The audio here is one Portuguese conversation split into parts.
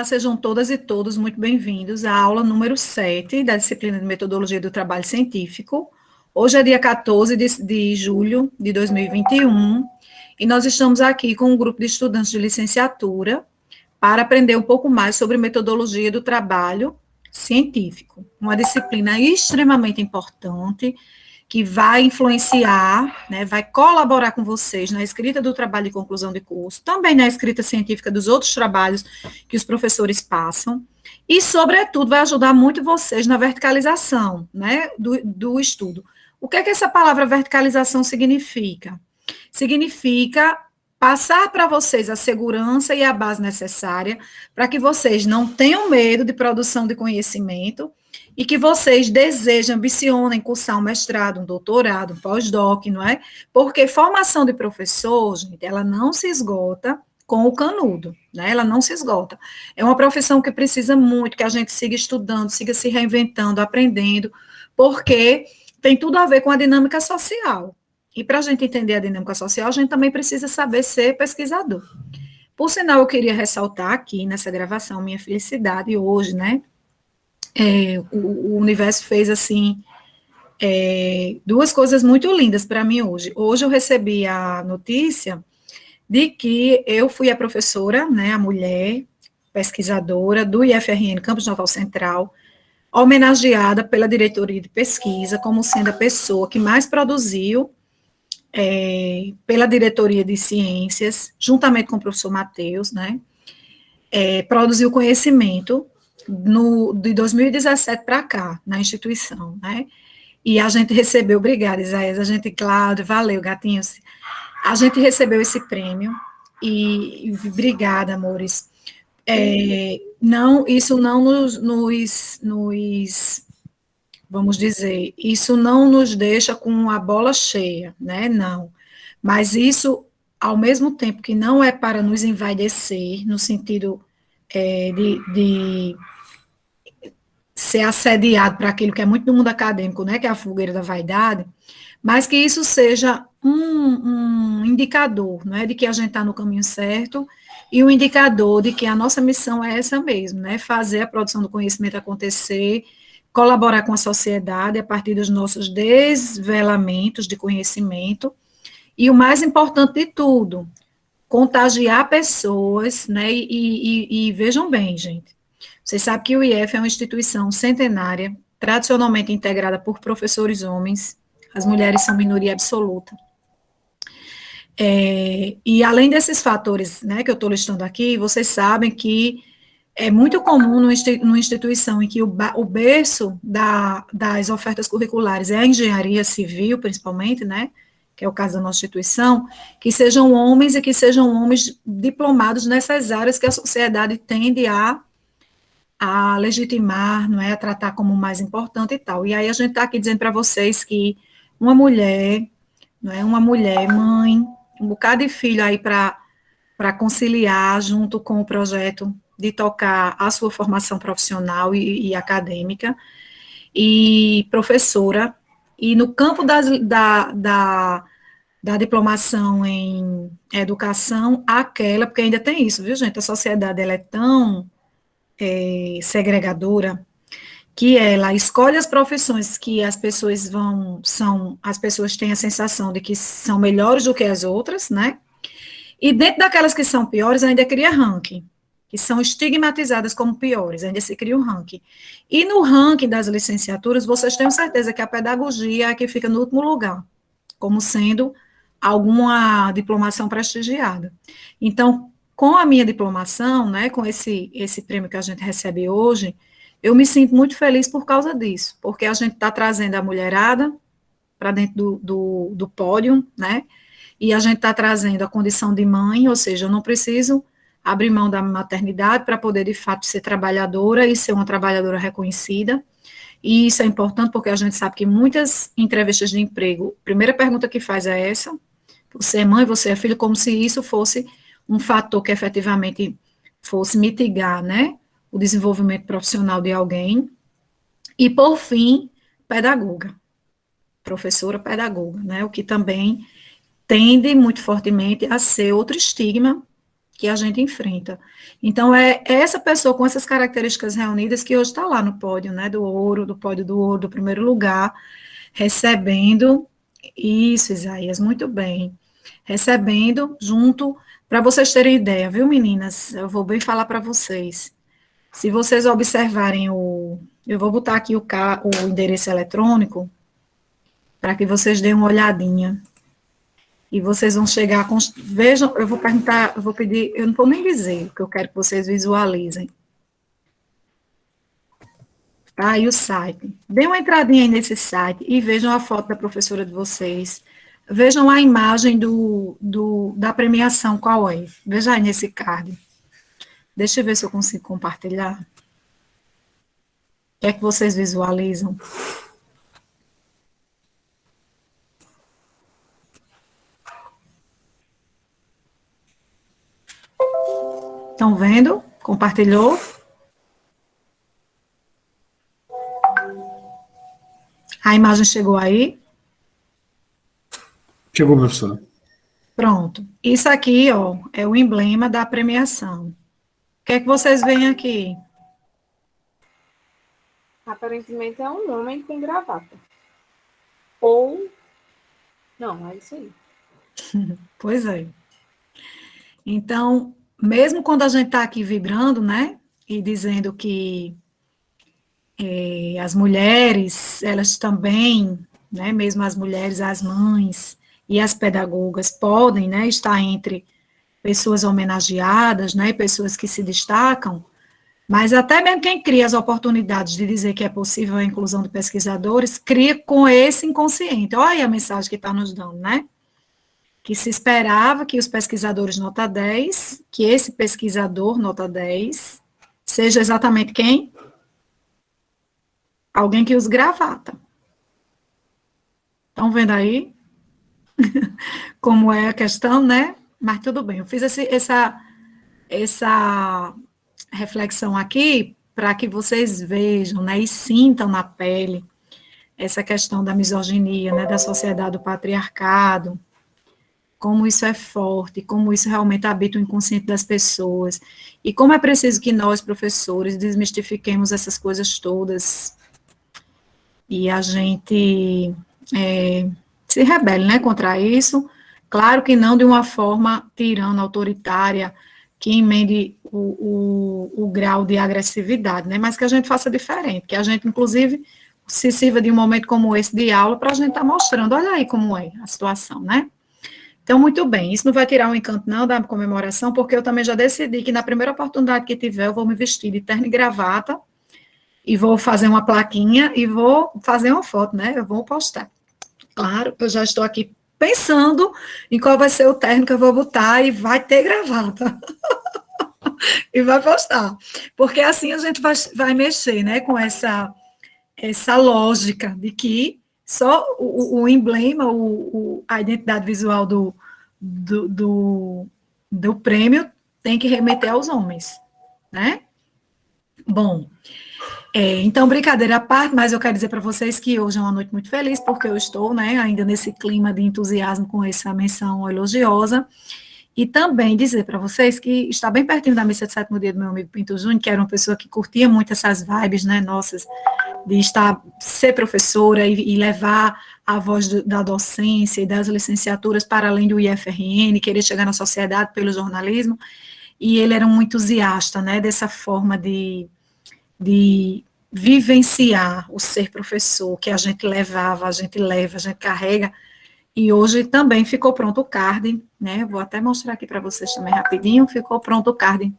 Olá, sejam todas e todos muito bem-vindos à aula número 7 da disciplina de Metodologia do Trabalho Científico. Hoje é dia 14 de julho de 2021 e nós estamos aqui com um grupo de estudantes de licenciatura para aprender um pouco mais sobre metodologia do trabalho científico, uma disciplina extremamente importante que vai influenciar, né, vai colaborar com vocês na escrita do trabalho de conclusão de curso, também na escrita científica dos outros trabalhos que os professores passam, e, sobretudo, vai ajudar muito vocês na verticalização, né, do estudo. O que é que essa palavra verticalização significa? Significa passar para vocês a segurança e a base necessária para que vocês não tenham medo de produção de conhecimento e que vocês desejam, ambicionem cursar um mestrado, um doutorado, um pós-doc, não é? Porque formação de professor, gente, ela não se esgota com o canudo, né? Ela não se esgota. É uma profissão que precisa muito que a gente siga estudando, siga se reinventando, aprendendo, porque tem tudo a ver com a dinâmica social. E para a gente entender a dinâmica social, a gente também precisa saber ser pesquisador. Por sinal, eu queria ressaltar aqui nessa gravação minha felicidade hoje, né? O universo fez assim duas coisas muito lindas para mim hoje. Hoje eu recebi a notícia de que eu fui a professora, né, a mulher pesquisadora do IFRN Campus Natal Central, homenageada pela diretoria de pesquisa como sendo a pessoa que mais produziu pela diretoria de ciências, juntamente com o professor Matheus, né, produziu conhecimento de 2017 para cá, na instituição, né? E a gente recebeu, obrigada, Isaías, a gente, Cláudio, valeu, gatinhos, a gente recebeu esse prêmio, e obrigada, amores. Não, isso não vamos dizer, isso não nos deixa com a bola cheia, né? Não. Mas isso, ao mesmo tempo que não é para nos envaidecer, no sentido de ser assediado para aquilo que é muito do mundo acadêmico, né, que é a fogueira da vaidade, mas que isso seja um indicador, não é, de que a gente está no caminho certo e um indicador de que a nossa missão é essa mesmo, né, fazer a produção do conhecimento acontecer, colaborar com a sociedade a partir dos nossos desvelamentos de conhecimento e o mais importante de tudo, contagiar pessoas, né, e vejam bem, gente, vocês sabem que o IF é uma instituição centenária, tradicionalmente integrada por professores homens, as mulheres são minoria absoluta. E além desses fatores, né, que eu estou listando aqui, vocês sabem que é muito comum numa instituição em que o berço das ofertas curriculares é a engenharia civil, principalmente, né, que é o caso da nossa instituição, que sejam homens e que sejam homens diplomados nessas áreas que a sociedade tende a legitimar, não é, a tratar como mais importante e tal. E aí a gente está aqui dizendo para vocês que uma mulher, não é, uma mulher, mãe, um bocado de filho aí para conciliar junto com o projeto de tocar a sua formação profissional e acadêmica, e professora, e no campo da diplomação em educação, aquela, porque ainda tem isso, viu, gente? A sociedade, ela é tão segregadora, que ela escolhe as profissões que as pessoas as pessoas têm a sensação de que são melhores do que as outras, né? E dentro daquelas que são piores, ainda cria ranking, que são estigmatizadas como piores, ainda se cria um ranking. E no ranking das licenciaturas, vocês têm certeza que a pedagogia é a que fica no último lugar, como sendo alguma diplomação prestigiada. Então, com a minha diplomação, né, com esse prêmio que a gente recebe hoje, eu me sinto muito feliz por causa disso, porque a gente está trazendo a mulherada para dentro do pódio, né, e a gente está trazendo a condição de mãe, ou seja, eu não preciso abrir mão da maternidade para poder, de fato, ser trabalhadora e ser uma trabalhadora reconhecida, e isso é importante porque a gente sabe que muitas entrevistas de emprego, a primeira pergunta que faz é essa: você é mãe, você é filho, como se isso fosse um fator que efetivamente fosse mitigar, né, o desenvolvimento profissional de alguém. E, por fim, pedagoga, professora pedagoga, né, o que também tende muito fortemente a ser outro estigma que a gente enfrenta. Então, é essa pessoa com essas características reunidas que hoje está lá no pódio, né, do pódio do ouro, do primeiro lugar, recebendo, isso, Isaías, muito bem, recebendo junto, para vocês terem ideia, viu, meninas? Eu vou bem falar para vocês. Se vocês observarem eu vou botar aqui o endereço eletrônico, para que vocês deem uma olhadinha. E vocês vão chegar com. Vejam, eu vou perguntar, eu vou pedir, eu não vou nem dizer, porque eu quero que vocês visualizem. Tá aí o site. Dê uma entradinha aí nesse site e vejam a foto da professora de vocês. Vejam a imagem da premiação, qual é. Veja aí nesse card. Deixa eu ver se eu consigo compartilhar. O que é que vocês visualizam? Estão vendo? Compartilhou? A imagem chegou aí? Chegou, professora. Pronto. Isso aqui, ó, é o emblema da premiação. O que é que vocês veem aqui? Aparentemente é um homem com gravata. Ou... Não, é isso aí. Pois é. Então, mesmo quando a gente está aqui vibrando, né, e dizendo que as mulheres, elas também, né, mesmo as mulheres, as mães e as pedagogas podem, né, estar entre pessoas homenageadas, né, pessoas que se destacam, mas até mesmo quem cria as oportunidades de dizer que é possível a inclusão de pesquisadores, cria com esse inconsciente. Olha aí a mensagem que está nos dando, né? Que se esperava que os pesquisadores nota 10, que esse pesquisador nota 10, seja exatamente quem? Alguém que use gravata. Estão vendo aí? Como é a questão, né? Mas tudo bem, eu fiz essa reflexão aqui para que vocês vejam, né, e sintam na pele essa questão da misoginia, né, da sociedade do patriarcado, como isso é forte, como isso realmente habita o inconsciente das pessoas, e como é preciso que nós, professores, desmistifiquemos essas coisas todas, e a gente se rebele, né, contra isso, claro que não de uma forma tirana, autoritária, que emende o grau de agressividade, né, mas que a gente faça diferente, que a gente, inclusive, se sirva de um momento como esse de aula para a gente estar mostrando, olha aí como é a situação, né. Então, muito bem, isso não vai tirar o encanto não da comemoração, porque eu também já decidi que na primeira oportunidade que tiver, eu vou me vestir de terno e gravata, e vou fazer uma plaquinha, e vou fazer uma foto, né, eu vou postar. Claro, eu já estou aqui pensando em qual vai ser o terno que eu vou botar, e vai ter gravata. E vai postar. Porque assim a gente vai mexer, né, com essa lógica de que só o emblema, a identidade visual do prêmio tem que remeter aos homens, né? Bom, então, brincadeira à parte, mas eu quero dizer para vocês que hoje é uma noite muito feliz, porque eu estou, né, ainda nesse clima de entusiasmo com essa menção elogiosa, e também dizer para vocês que está bem pertinho da missa de sétimo dia do meu amigo Pinto Júnior, que era uma pessoa que curtia muito essas vibes, né, nossas, de ser professora e levar a voz da docência e das licenciaturas para além do IFRN, querer chegar na sociedade pelo jornalismo, e ele era um entusiasta, né, dessa forma de vivenciar o ser professor, que a gente levava, a gente leva, a gente carrega, e hoje também ficou pronto o card, né, vou até mostrar aqui para vocês também rapidinho, ficou pronto o card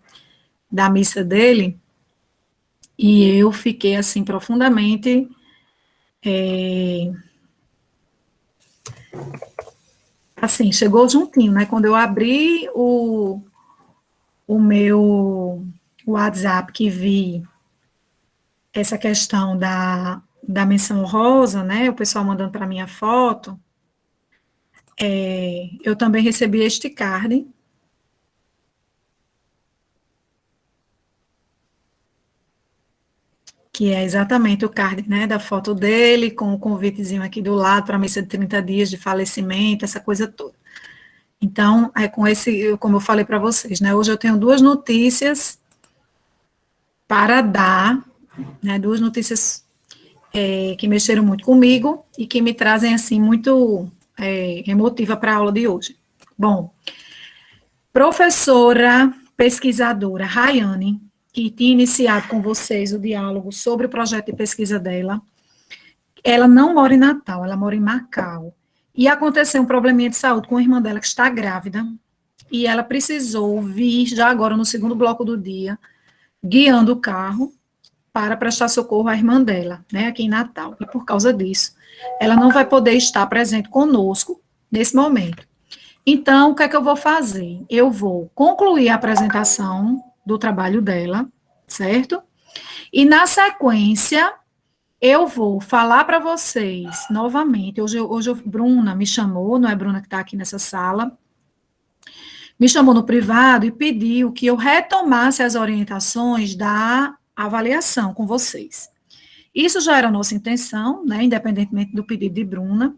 da missa dele, e eu fiquei, assim, profundamente assim, chegou juntinho, né, quando eu abri o meu WhatsApp, que vi essa questão da menção rosa, né, o pessoal mandando para mim a foto, eu também recebi este card, que é exatamente o card, né, da foto dele, com o convitezinho aqui do lado para a missa de 30 dias de falecimento, essa coisa toda. Então, com esse, como eu falei para vocês, né, hoje eu tenho duas notícias para dar, né, duas notícias que mexeram muito comigo e que me trazem, assim, muito emotiva para a aula de hoje. Bom, professora pesquisadora Rayane, que tinha iniciado com vocês o diálogo sobre o projeto de pesquisa dela, ela não mora em Natal, ela mora em Macau. E aconteceu um probleminha de saúde com a irmã dela que está grávida, e ela precisou vir, já agora no segundo bloco do dia, guiando o carro para prestar socorro à irmã dela, né, aqui em Natal. E por causa disso, ela não vai poder estar presente conosco nesse momento. Então, o que é que eu vou fazer? Eu vou concluir a apresentação do trabalho dela, certo? E na sequência, eu vou falar para vocês novamente. Hoje Bruna me chamou, não é Bruna que está aqui nessa sala, me chamou no privado e pediu que eu retomasse as orientações da avaliação com vocês. Isso já era a nossa intenção, né, independentemente do pedido de Bruna,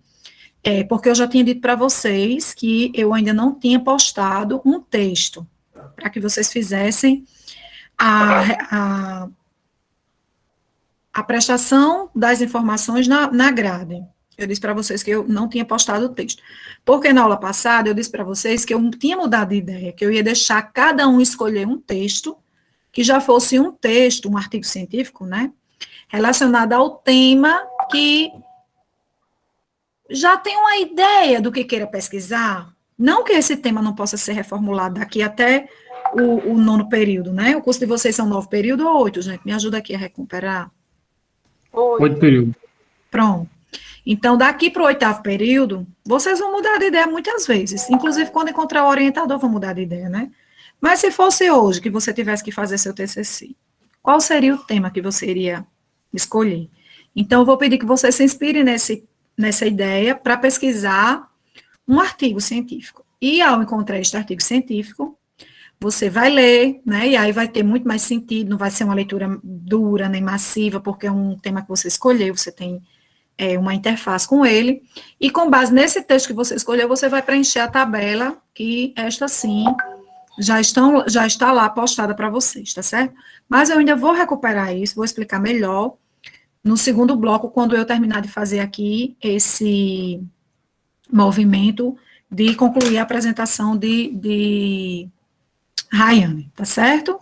porque eu já tinha dito para vocês que eu ainda não tinha postado um texto para que vocês fizessem a prestação das informações na grade. Eu disse para vocês que eu não tinha postado o texto. Porque na aula passada eu disse para vocês que eu tinha mudado de ideia, que eu ia deixar cada um escolher um texto, que já fosse um texto, um artigo científico, né, relacionado ao tema que já tem uma ideia do que queira pesquisar. Não que esse tema não possa ser reformulado daqui até o nono período, né? O curso de vocês são 9 períodos ou 8, gente? Me ajuda aqui a recuperar. 8 períodos. Pronto. Então, daqui para o 8º período, vocês vão mudar de ideia muitas vezes. Inclusive, quando encontrar o orientador, vão mudar de ideia, né? Mas se fosse hoje que você tivesse que fazer seu TCC, qual seria o tema que você iria escolher? Então, eu vou pedir que você se inspire nessa ideia para pesquisar um artigo científico. E, ao encontrar este artigo científico, você vai ler, né, e aí vai ter muito mais sentido, não vai ser uma leitura dura nem massiva, porque é um tema que você escolheu, você tem uma interface com ele, e com base nesse texto que você escolheu, você vai preencher a tabela, que esta sim, já está lá postada para vocês, tá certo? Mas eu ainda vou recuperar isso, vou explicar melhor no segundo bloco, quando eu terminar de fazer aqui esse movimento de concluir a apresentação de Rayane, tá certo?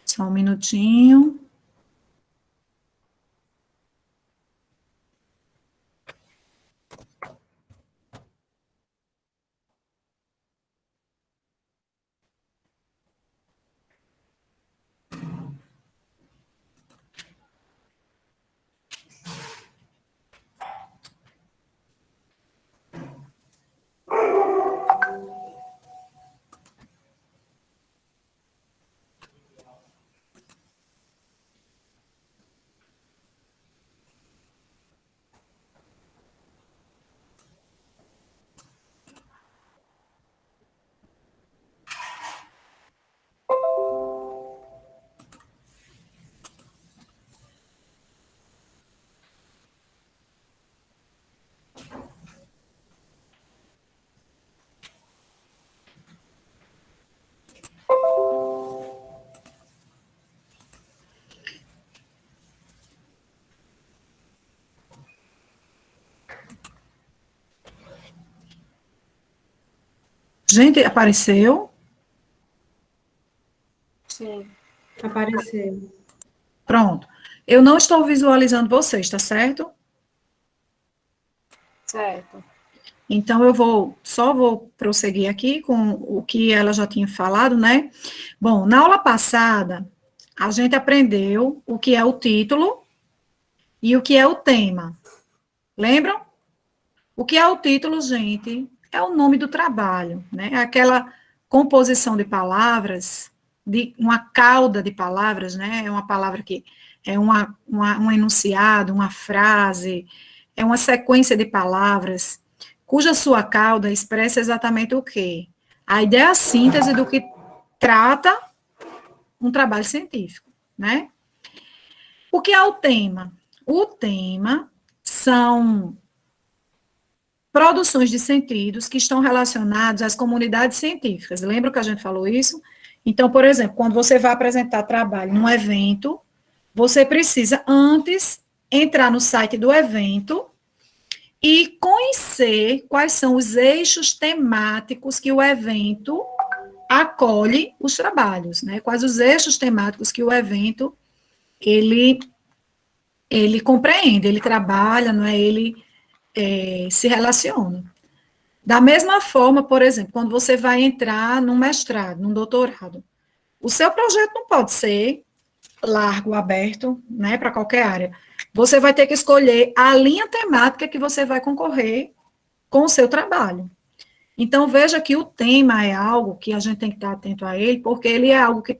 Só um minutinho. Gente, apareceu? Sim. Apareceu. Pronto. Eu não estou visualizando vocês, tá certo? Certo. Então, eu só vou prosseguir aqui com o que ela já tinha falado, né? Bom, na aula passada, a gente aprendeu o que é o título e o que é o tema. Lembram? O que é o título, gente? É o nome do trabalho, né? Aquela composição de palavras, de uma cauda de palavras, né? É uma palavra que é um enunciado, uma frase, é uma sequência de palavras, cuja sua cauda expressa exatamente o quê? A ideia síntese do que trata um trabalho científico, né? O que é o tema? O tema são produções de sentidos que estão relacionados às comunidades científicas. Lembra que a gente falou isso? Então, por exemplo, quando você vai apresentar trabalho num evento, você precisa antes entrar no site do evento e conhecer quais são os eixos temáticos que o evento acolhe os trabalhos, né? Quais os eixos temáticos que o evento ele compreende, ele trabalha, não é? Ele se relaciona. Da mesma forma, por exemplo, quando você vai entrar num mestrado, num doutorado, o seu projeto não pode ser largo, aberto, né, para qualquer área. Você vai ter que escolher a linha temática que você vai concorrer com o seu trabalho. Então, veja que o tema é algo que a gente tem que estar atento a ele, porque ele é algo que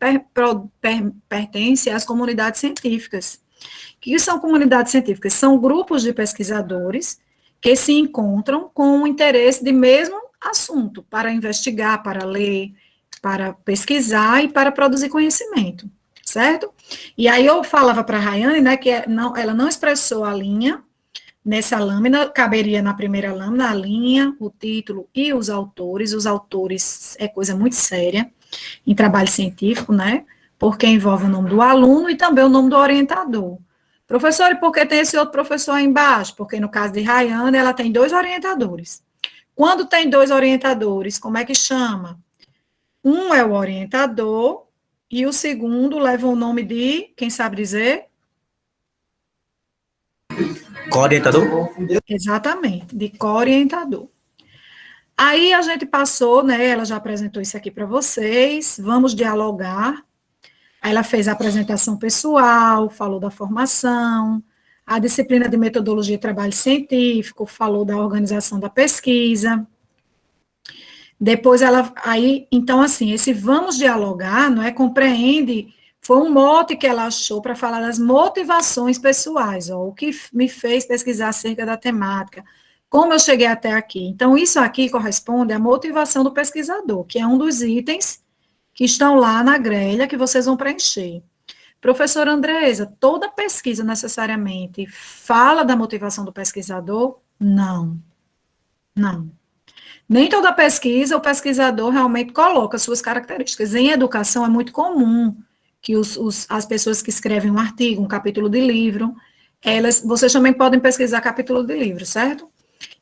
pertence às comunidades científicas. O que são comunidades científicas? São grupos de pesquisadores que se encontram com o interesse de mesmo assunto, para investigar, para ler, para pesquisar e para produzir conhecimento, certo? E aí eu falava para a Rayane, né, que ela não expressou a linha nessa lâmina, caberia na primeira lâmina a linha, o título e os autores é coisa muito séria em trabalho científico, né, porque envolve o nome do aluno e também o nome do orientador. Professor, e por que tem esse outro professor aí embaixo? Porque no caso de Rayane, ela tem 2 orientadores. Quando tem 2 orientadores, como é que chama? Um é o orientador e o segundo leva o nome de, quem sabe dizer? Co-orientador? Exatamente, de co-orientador. Aí a gente passou, né, ela já apresentou isso aqui para vocês, vamos dialogar. Aí ela fez a apresentação pessoal, falou da formação, a disciplina de metodologia e trabalho científico, falou da organização da pesquisa. Depois então assim, esse vamos dialogar, não é, compreende, foi um mote que ela achou para falar das motivações pessoais, ó, o que me fez pesquisar acerca da temática, como eu cheguei até aqui. Então, isso aqui corresponde à motivação do pesquisador, que é um dos itens que estão lá na grelha que vocês vão preencher. Professora Andresa, toda pesquisa necessariamente fala da motivação do pesquisador? Não. Nem toda pesquisa o pesquisador realmente coloca suas características. Em educação é muito comum que as pessoas que escrevem um artigo, um capítulo de livro, vocês também podem pesquisar capítulo de livro, certo?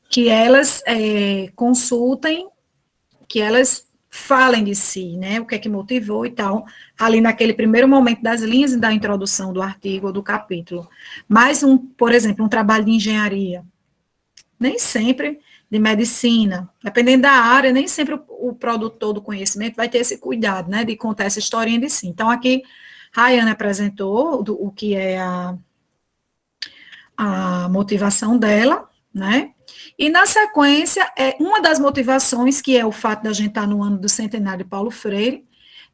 Que elas consultem, que elas falem de si, né, o que é que motivou e tal, ali naquele primeiro momento das linhas da introdução do artigo ou do capítulo. Mas, por exemplo, um trabalho de engenharia, nem sempre, de medicina, dependendo da área, nem sempre o produtor do conhecimento vai ter esse cuidado, né, de contar essa historinha de si. Então, aqui, Rayane apresentou o que é a motivação dela, né, e, na sequência, uma das motivações, que é o fato da gente estar no ano do centenário de Paulo Freire,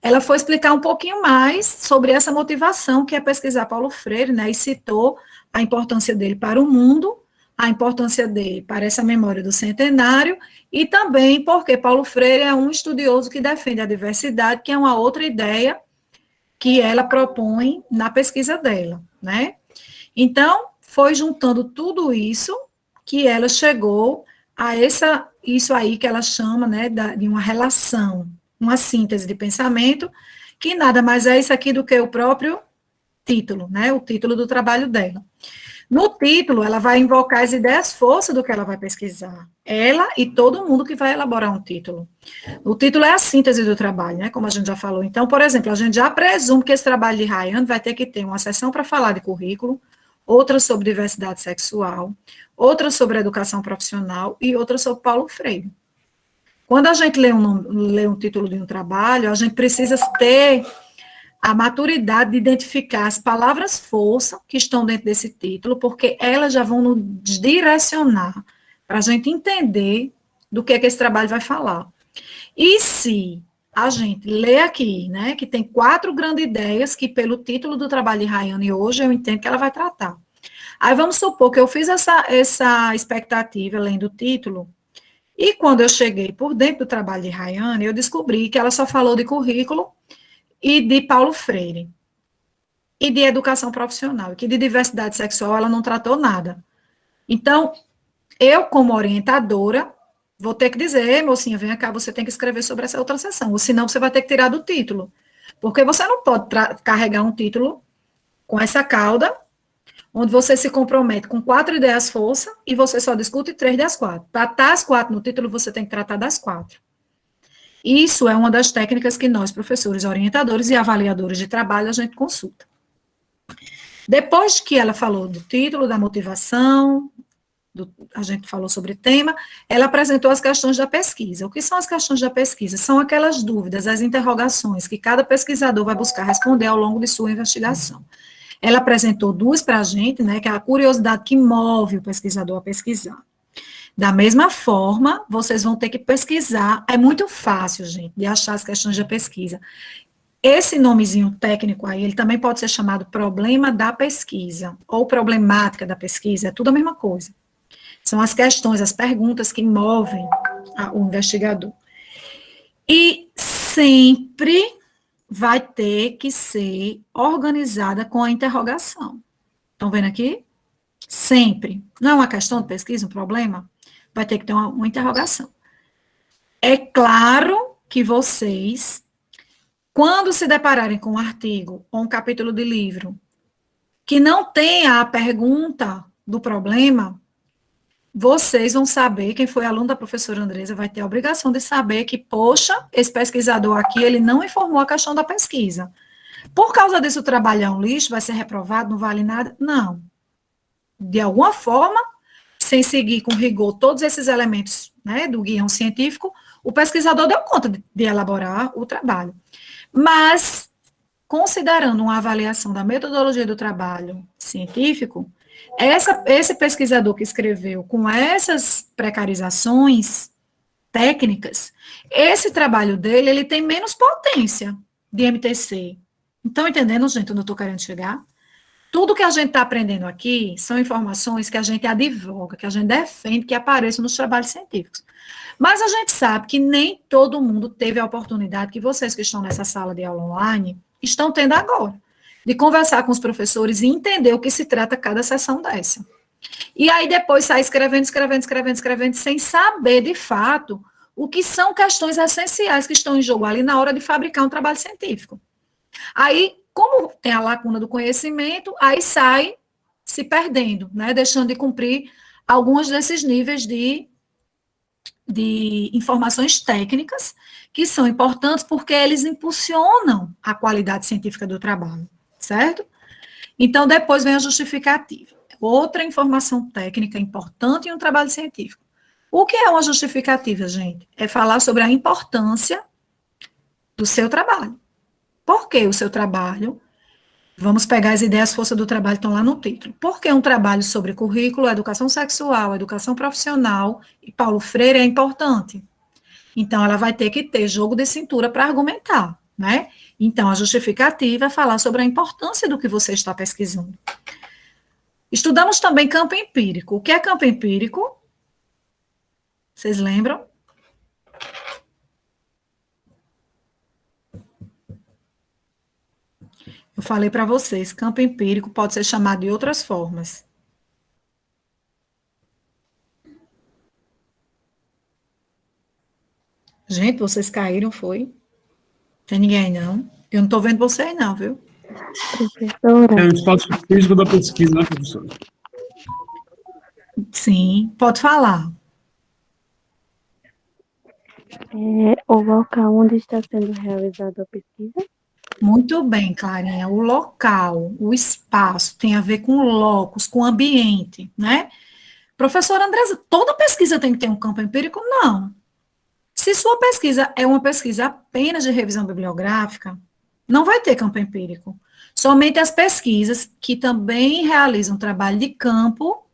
ela foi explicar um pouquinho mais sobre essa motivação, que é pesquisar Paulo Freire, né, e citou a importância dele para o mundo, a importância dele para essa memória do centenário, e também porque Paulo Freire é um estudioso que defende a diversidade, que é uma outra ideia que ela propõe na pesquisa dela, né. Então, foi juntando tudo isso que ela chegou a isso aí que ela chama, né, de uma relação, uma síntese de pensamento, que nada mais é isso aqui do que o próprio título, né, o título do trabalho dela. No título, ela vai invocar as ideias-força do que ela vai pesquisar, ela e todo mundo que vai elaborar um título. O título é a síntese do trabalho, né, como a gente já falou. Então, por exemplo, a gente já presume que esse trabalho de Rayane vai ter que ter uma seção para falar de currículo, outra sobre diversidade sexual, outra sobre educação profissional e outra sobre Paulo Freire. Quando a gente lê um título de um trabalho, a gente precisa ter a maturidade de identificar as palavras-força que estão dentro desse título, porque elas já vão nos direcionar para a gente entender do que esse trabalho vai falar. E se a gente lê aqui, né, que tem 4 grandes ideias que, pelo título do trabalho de Rayane hoje, eu entendo que ela vai tratar. Aí vamos supor que eu fiz essa expectativa lendo o título, e quando eu cheguei por dentro do trabalho de Rayane, eu descobri que ela só falou de currículo e de Paulo Freire, e de educação profissional, que de diversidade sexual ela não tratou nada. Então, eu, como orientadora, vou ter que dizer, mocinha, vem cá, você tem que escrever sobre essa outra seção, ou senão você vai ter que tirar do título. Porque você não pode carregar um título com essa cauda, onde você se compromete com 4 ideias força e você só discute 3 das 4. Para estar as 4 no título, você tem que tratar das 4. Isso é uma das técnicas que nós, professores, orientadores e avaliadores de trabalho, a gente consulta. Depois que ela falou do título, da motivação, a gente falou sobre o tema, ela apresentou as questões da pesquisa. O que são as questões da pesquisa? São aquelas dúvidas, as interrogações que cada pesquisador vai buscar responder ao longo de sua investigação. Ela apresentou 2 para a gente, né, que é a curiosidade que move o pesquisador a pesquisar. Da mesma forma, vocês vão ter que pesquisar, é muito fácil, gente, de achar as questões da pesquisa. Esse nomezinho técnico aí, ele também pode ser chamado problema da pesquisa, ou problemática da pesquisa, é tudo a mesma coisa. São as questões, as perguntas que movem o investigador. E sempre vai ter que ser organizada com a interrogação. Estão vendo aqui? Sempre. Não é uma questão de pesquisa, um problema? Vai ter que ter uma interrogação. É claro que vocês, quando se depararem com um artigo ou um capítulo de livro que não tenha a pergunta do problema, vocês vão saber, quem foi aluno da professora Andresa vai ter a obrigação de saber que, poxa, esse pesquisador aqui, ele não informou a questão da pesquisa. Por causa disso, o trabalho é um lixo, vai ser reprovado, não vale nada? Não. De alguma forma, sem seguir com rigor todos esses elementos, né, do guião científico, o pesquisador deu conta de elaborar o trabalho. Mas, considerando uma avaliação da metodologia do trabalho científico, esse pesquisador que escreveu com essas precarizações técnicas, esse trabalho dele, ele tem menos potência de MTC. Estão entendendo, gente, onde eu estou querendo chegar? Tudo que a gente está aprendendo aqui são informações que a gente advoga, que a gente defende que apareçam nos trabalhos científicos. Mas a gente sabe que nem todo mundo teve a oportunidade que vocês que estão nessa sala de aula online estão tendo agora, de conversar com os professores e entender o que se trata cada sessão dessa. E aí depois sair escrevendo, sem saber, de fato, o que são questões essenciais que estão em jogo ali na hora de fabricar um trabalho científico. Aí, como tem a lacuna do conhecimento, aí sai se perdendo, né, deixando de cumprir alguns desses níveis de informações técnicas que são importantes porque eles impulsionam a qualidade científica do trabalho, certo? Então, depois vem a justificativa. Outra informação técnica importante em um trabalho científico. O que é uma justificativa, gente? É falar sobre a importância do seu trabalho. Por que o seu trabalho? Vamos pegar as ideias força do trabalho, estão lá no título. Por que um trabalho sobre currículo, educação sexual, educação profissional e Paulo Freire é importante? Então, ela vai ter que ter jogo de cintura para argumentar, né? Então, a justificativa é falar sobre a importância do que você está pesquisando. Estudamos também campo empírico. O que é campo empírico? Vocês lembram? Eu falei para vocês, campo empírico pode ser chamado de outras formas. Gente, vocês caíram, foi? Tem ninguém aí, não? Eu não estou vendo vocês, não, viu? Professora. É o espaço físico da pesquisa, né, professora? Sim, pode falar. É o local onde está sendo realizada a pesquisa? Muito bem, Clarinha. O local, o espaço, tem a ver com o locus, com o ambiente, né? Professora Andresa, toda pesquisa tem que ter um campo empírico? Não. Se sua pesquisa é uma pesquisa apenas de revisão bibliográfica, não vai ter campo empírico. Somente as pesquisas que também realizam trabalho de campo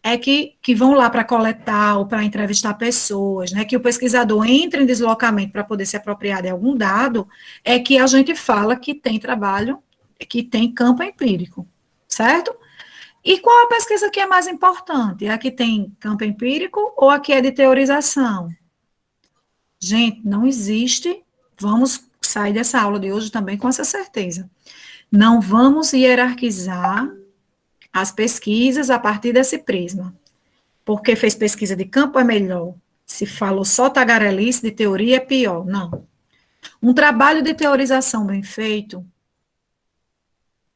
é que vão lá para coletar ou para entrevistar pessoas, né, que o pesquisador entra em deslocamento para poder se apropriar de algum dado, é que a gente fala que tem trabalho, que tem campo empírico, certo? E qual a pesquisa que é mais importante? É a que tem campo empírico ou a que é de teorização? Gente, não existe, vamos sair dessa aula de hoje também com essa certeza. Não vamos hierarquizar as pesquisas a partir desse prisma. porque fez pesquisa de campo é melhor. Se falou só tagarelice, de teoria é pior. Não. Um trabalho de teorização bem feito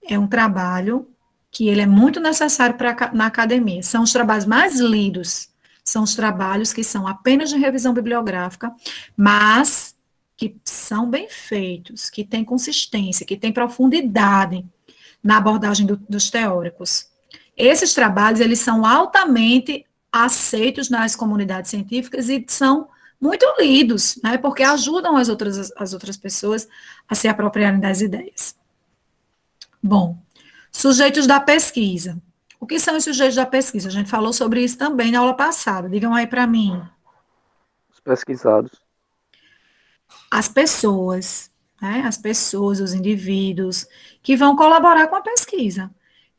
é um trabalho que ele é muito necessário na academia. São os trabalhos mais lidos, são os trabalhos que são apenas de revisão bibliográfica, mas que são bem feitos, que têm consistência, que têm profundidade na abordagem dos teóricos. Esses trabalhos, eles são altamente aceitos nas comunidades científicas e são muito lidos, né, porque ajudam as outras pessoas a se apropriarem das ideias. Bom, sujeitos da pesquisa. O que são os sujeitos da pesquisa? A gente falou sobre isso também na aula passada. Digam aí para mim. Os pesquisados. As pessoas, né? As pessoas, os indivíduos que vão colaborar com a pesquisa.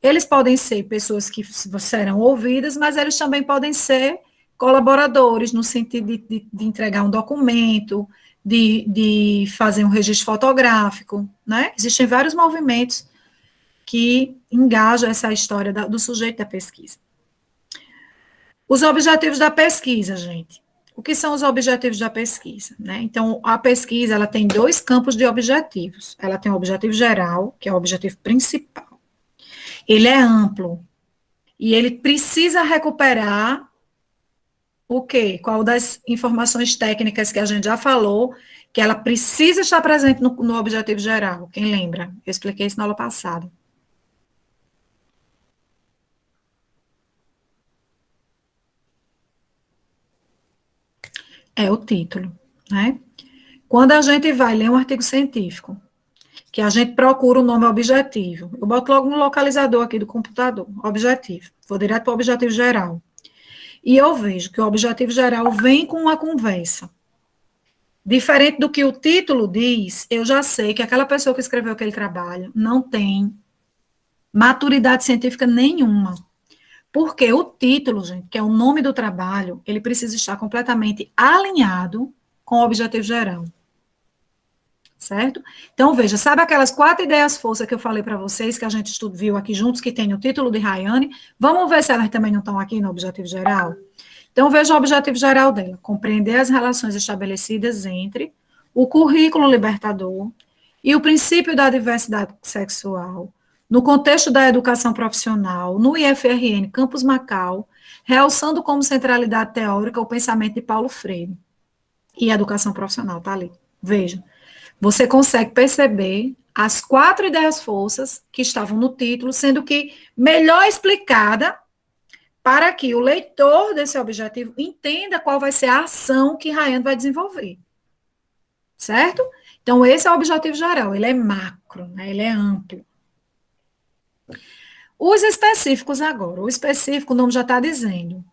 Eles podem ser pessoas que serão ouvidas, mas eles também podem ser colaboradores, no sentido de entregar um documento, de fazer um registro fotográfico, né? Existem vários movimentos que engajam essa história do sujeito da pesquisa. Os objetivos da pesquisa, gente. O que são os objetivos da pesquisa, né? Então, a pesquisa, ela tem dois campos de objetivos. Ela tem o objetivo geral, que é o objetivo principal. Ele é amplo, e ele precisa recuperar o quê? Qual das informações técnicas que a gente já falou, que ela precisa estar presente no objetivo geral? Quem lembra? Eu expliquei isso na aula passada. É o título, né? Quando a gente vai ler um artigo científico, que a gente procura o nome objetivo, eu boto logo no localizador aqui do computador, objetivo, vou direto para o objetivo geral. E eu vejo que o objetivo geral vem com uma conversa. Diferente do que o título diz, eu já sei que aquela pessoa que escreveu aquele trabalho não tem maturidade científica nenhuma. Porque o título, gente, que é o nome do trabalho, ele precisa estar completamente alinhado com o objetivo geral. Certo? Então, veja, sabe aquelas 4 ideias força que eu falei para vocês, que a gente viu aqui juntos, que tem o título de Rayane? Vamos ver se elas também não estão aqui no objetivo geral? Então, veja o objetivo geral dela: compreender as relações estabelecidas entre o currículo libertador e o princípio da diversidade sexual, no contexto da educação profissional, no IFRN Campus Macau, realçando como centralidade teórica o pensamento de Paulo Freire. E a educação profissional, tá ali. Veja, você consegue perceber as 4 ideias forças que estavam no título, sendo que melhor explicada para que o leitor desse objetivo entenda qual vai ser a ação que Rayane vai desenvolver. Certo? Então, esse é o objetivo geral, ele é macro, né? Ele é amplo. Os específicos agora. O específico, o nome já está dizendo.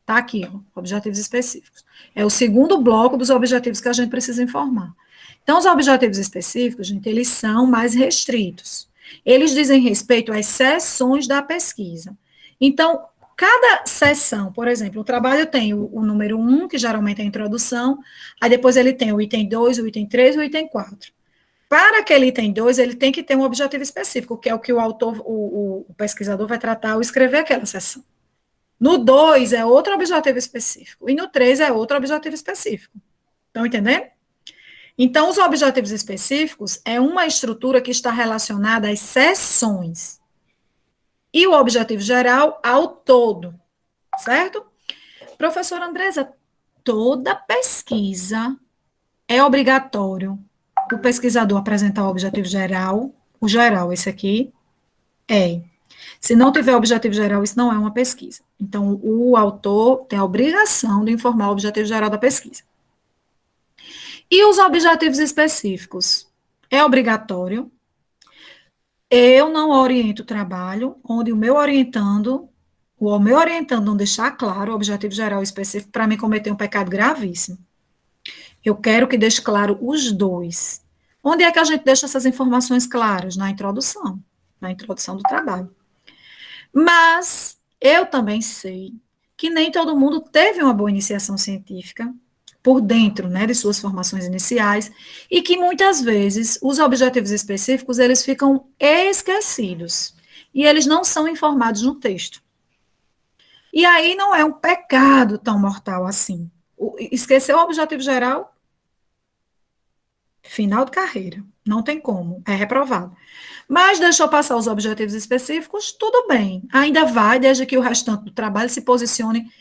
Está aqui, ó, objetivos específicos. É o segundo bloco dos objetivos que a gente precisa informar. Então, os objetivos específicos, gente, eles são mais restritos. Eles dizem respeito às seções da pesquisa. Então, cada seção, por exemplo, o trabalho tem o número 1, que geralmente é a introdução, aí depois ele tem o item 2, o item 3 e o item 4. Para aquele item 2, ele tem que ter um objetivo específico, que é o que o autor, o pesquisador vai tratar ao escrever aquela seção. No 2 é outro objetivo específico, e no 3 é outro objetivo específico. Estão entendendo? Então, os objetivos específicos é uma estrutura que está relacionada às seções. E o objetivo geral ao todo, certo? Professora Andresa, toda pesquisa é obrigatório o pesquisador apresentar o objetivo geral, o geral, esse aqui, é. Se não tiver objetivo geral, isso não é uma pesquisa. Então, o autor tem a obrigação de informar o objetivo geral da pesquisa. E os objetivos específicos? É obrigatório. Eu não oriento o trabalho onde o meu orientando não deixar claro o objetivo geral específico, para mim cometer um pecado gravíssimo. Eu quero que deixe claro os dois. Onde é que a gente deixa essas informações claras? Na introdução do trabalho. Mas eu também sei que nem todo mundo teve uma boa iniciação científica por dentro, né, de suas formações iniciais, e que muitas vezes os objetivos específicos, eles ficam esquecidos, e eles não são informados no texto. E aí não é um pecado tão mortal assim. Esqueceu o objetivo geral? Final de carreira. Não tem como, é reprovado. Mas deixou passar os objetivos específicos, tudo bem. Ainda vai, desde que o restante do trabalho se posicione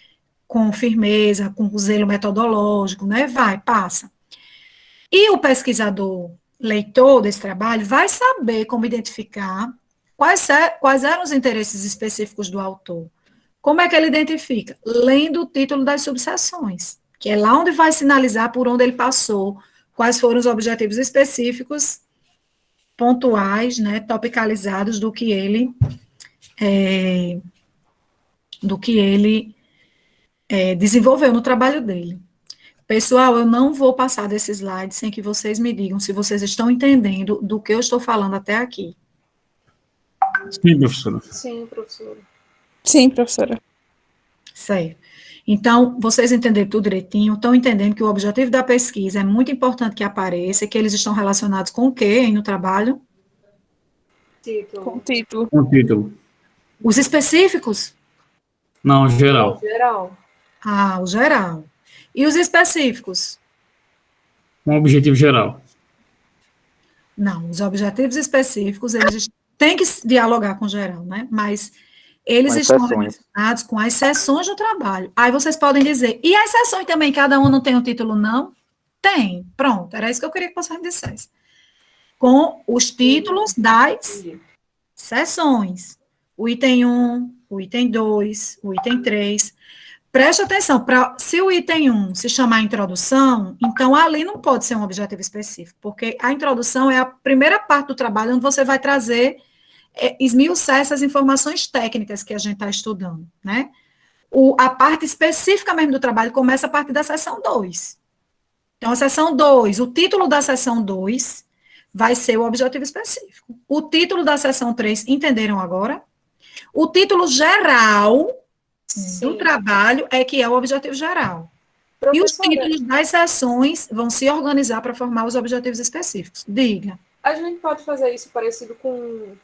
com firmeza, com zelo metodológico, né? Vai, passa. E o pesquisador, leitor desse trabalho, vai saber como identificar quais eram os interesses específicos do autor. Como é que ele identifica? Lendo o título das subseções, que é lá onde vai sinalizar por onde ele passou, quais foram os objetivos específicos, pontuais, né, topicalizados do que ele desenvolveu no trabalho dele. Pessoal, eu não vou passar desse slide sem que vocês me digam se vocês estão entendendo do que eu estou falando até aqui. Sim, professora. Sim, professora. Sim, professora. Certo. Então, vocês entenderam tudo direitinho, estão entendendo que o objetivo da pesquisa é muito importante que apareça, e que eles estão relacionados com o quê aí no trabalho? Com título. Com título. Os específicos? Não, geral. Geral. Ah, o geral. E os específicos? Com objetivo geral. Não, os objetivos específicos, eles têm que dialogar com o geral, né? Mas eles Com estão exceções. relacionados com as seções do trabalho. Aí vocês podem dizer, e as seções também, cada um não tem um título, não? Tem, pronto, era isso que eu queria que vocês me dissessem. Com os títulos das seções. O item 1, o item 2, o item 3. Preste atenção, se o item 1 se chamar introdução, então ali não pode ser um objetivo específico, porque a introdução é a primeira parte do trabalho onde você vai trazer, esmiuçar essas informações técnicas que a gente está estudando, né? A parte específica mesmo do trabalho começa a partir da seção 2. Então, a seção 2, o título da seção 2 vai ser o objetivo específico. O título da seção 3, entenderam agora? O título geral do trabalho é que é o objetivo geral. E os títulos das sessões vão se organizar para formar os objetivos específicos. Diga. A gente pode fazer isso parecido com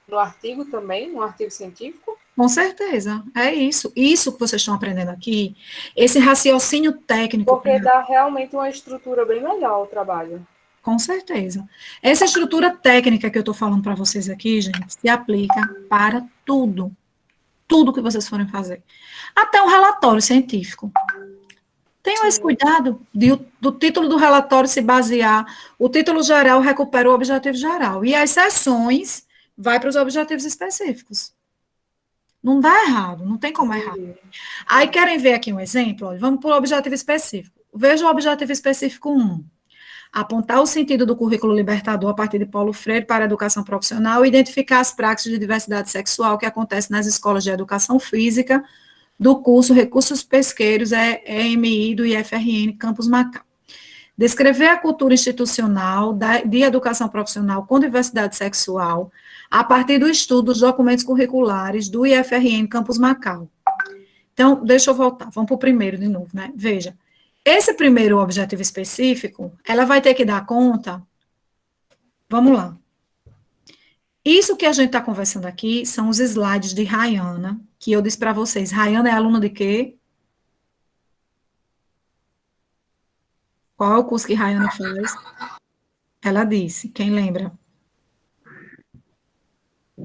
no artigo também, no artigo científico? Com certeza, é isso. Isso que vocês estão aprendendo aqui, esse raciocínio técnico. Porque dá realmente uma estrutura bem melhor ao trabalho. Com certeza. Essa estrutura técnica que eu estou falando para vocês aqui, gente, se aplica para tudo. Tudo que vocês forem fazer. Até um relatório científico. Tenham esse cuidado do título do relatório se basear. O título geral recupera o objetivo geral. E as seções vai para os objetivos específicos. Não dá errado, não tem como errar. Aí querem ver aqui um exemplo? Olha, vamos para o objetivo específico. Veja o objetivo específico 1. Apontar o sentido do currículo libertador a partir de Paulo Freire para a educação profissional e identificar as práticas de diversidade sexual que acontecem nas escolas de educação física do curso Recursos Pesqueiros EMI do IFRN Campus Macau. Descrever a cultura institucional de educação profissional com diversidade sexual a partir do estudo dos documentos curriculares do IFRN Campus Macau. Então, deixa eu voltar, vamos para o primeiro de novo, né? Veja, esse primeiro objetivo específico, ela vai ter que dar conta, vamos lá. Isso que a gente está conversando aqui são os slides de Rayana, que eu disse para vocês. Rayana é aluna de quê? Qual é o curso que Rayana faz? Ela disse, quem lembra? Se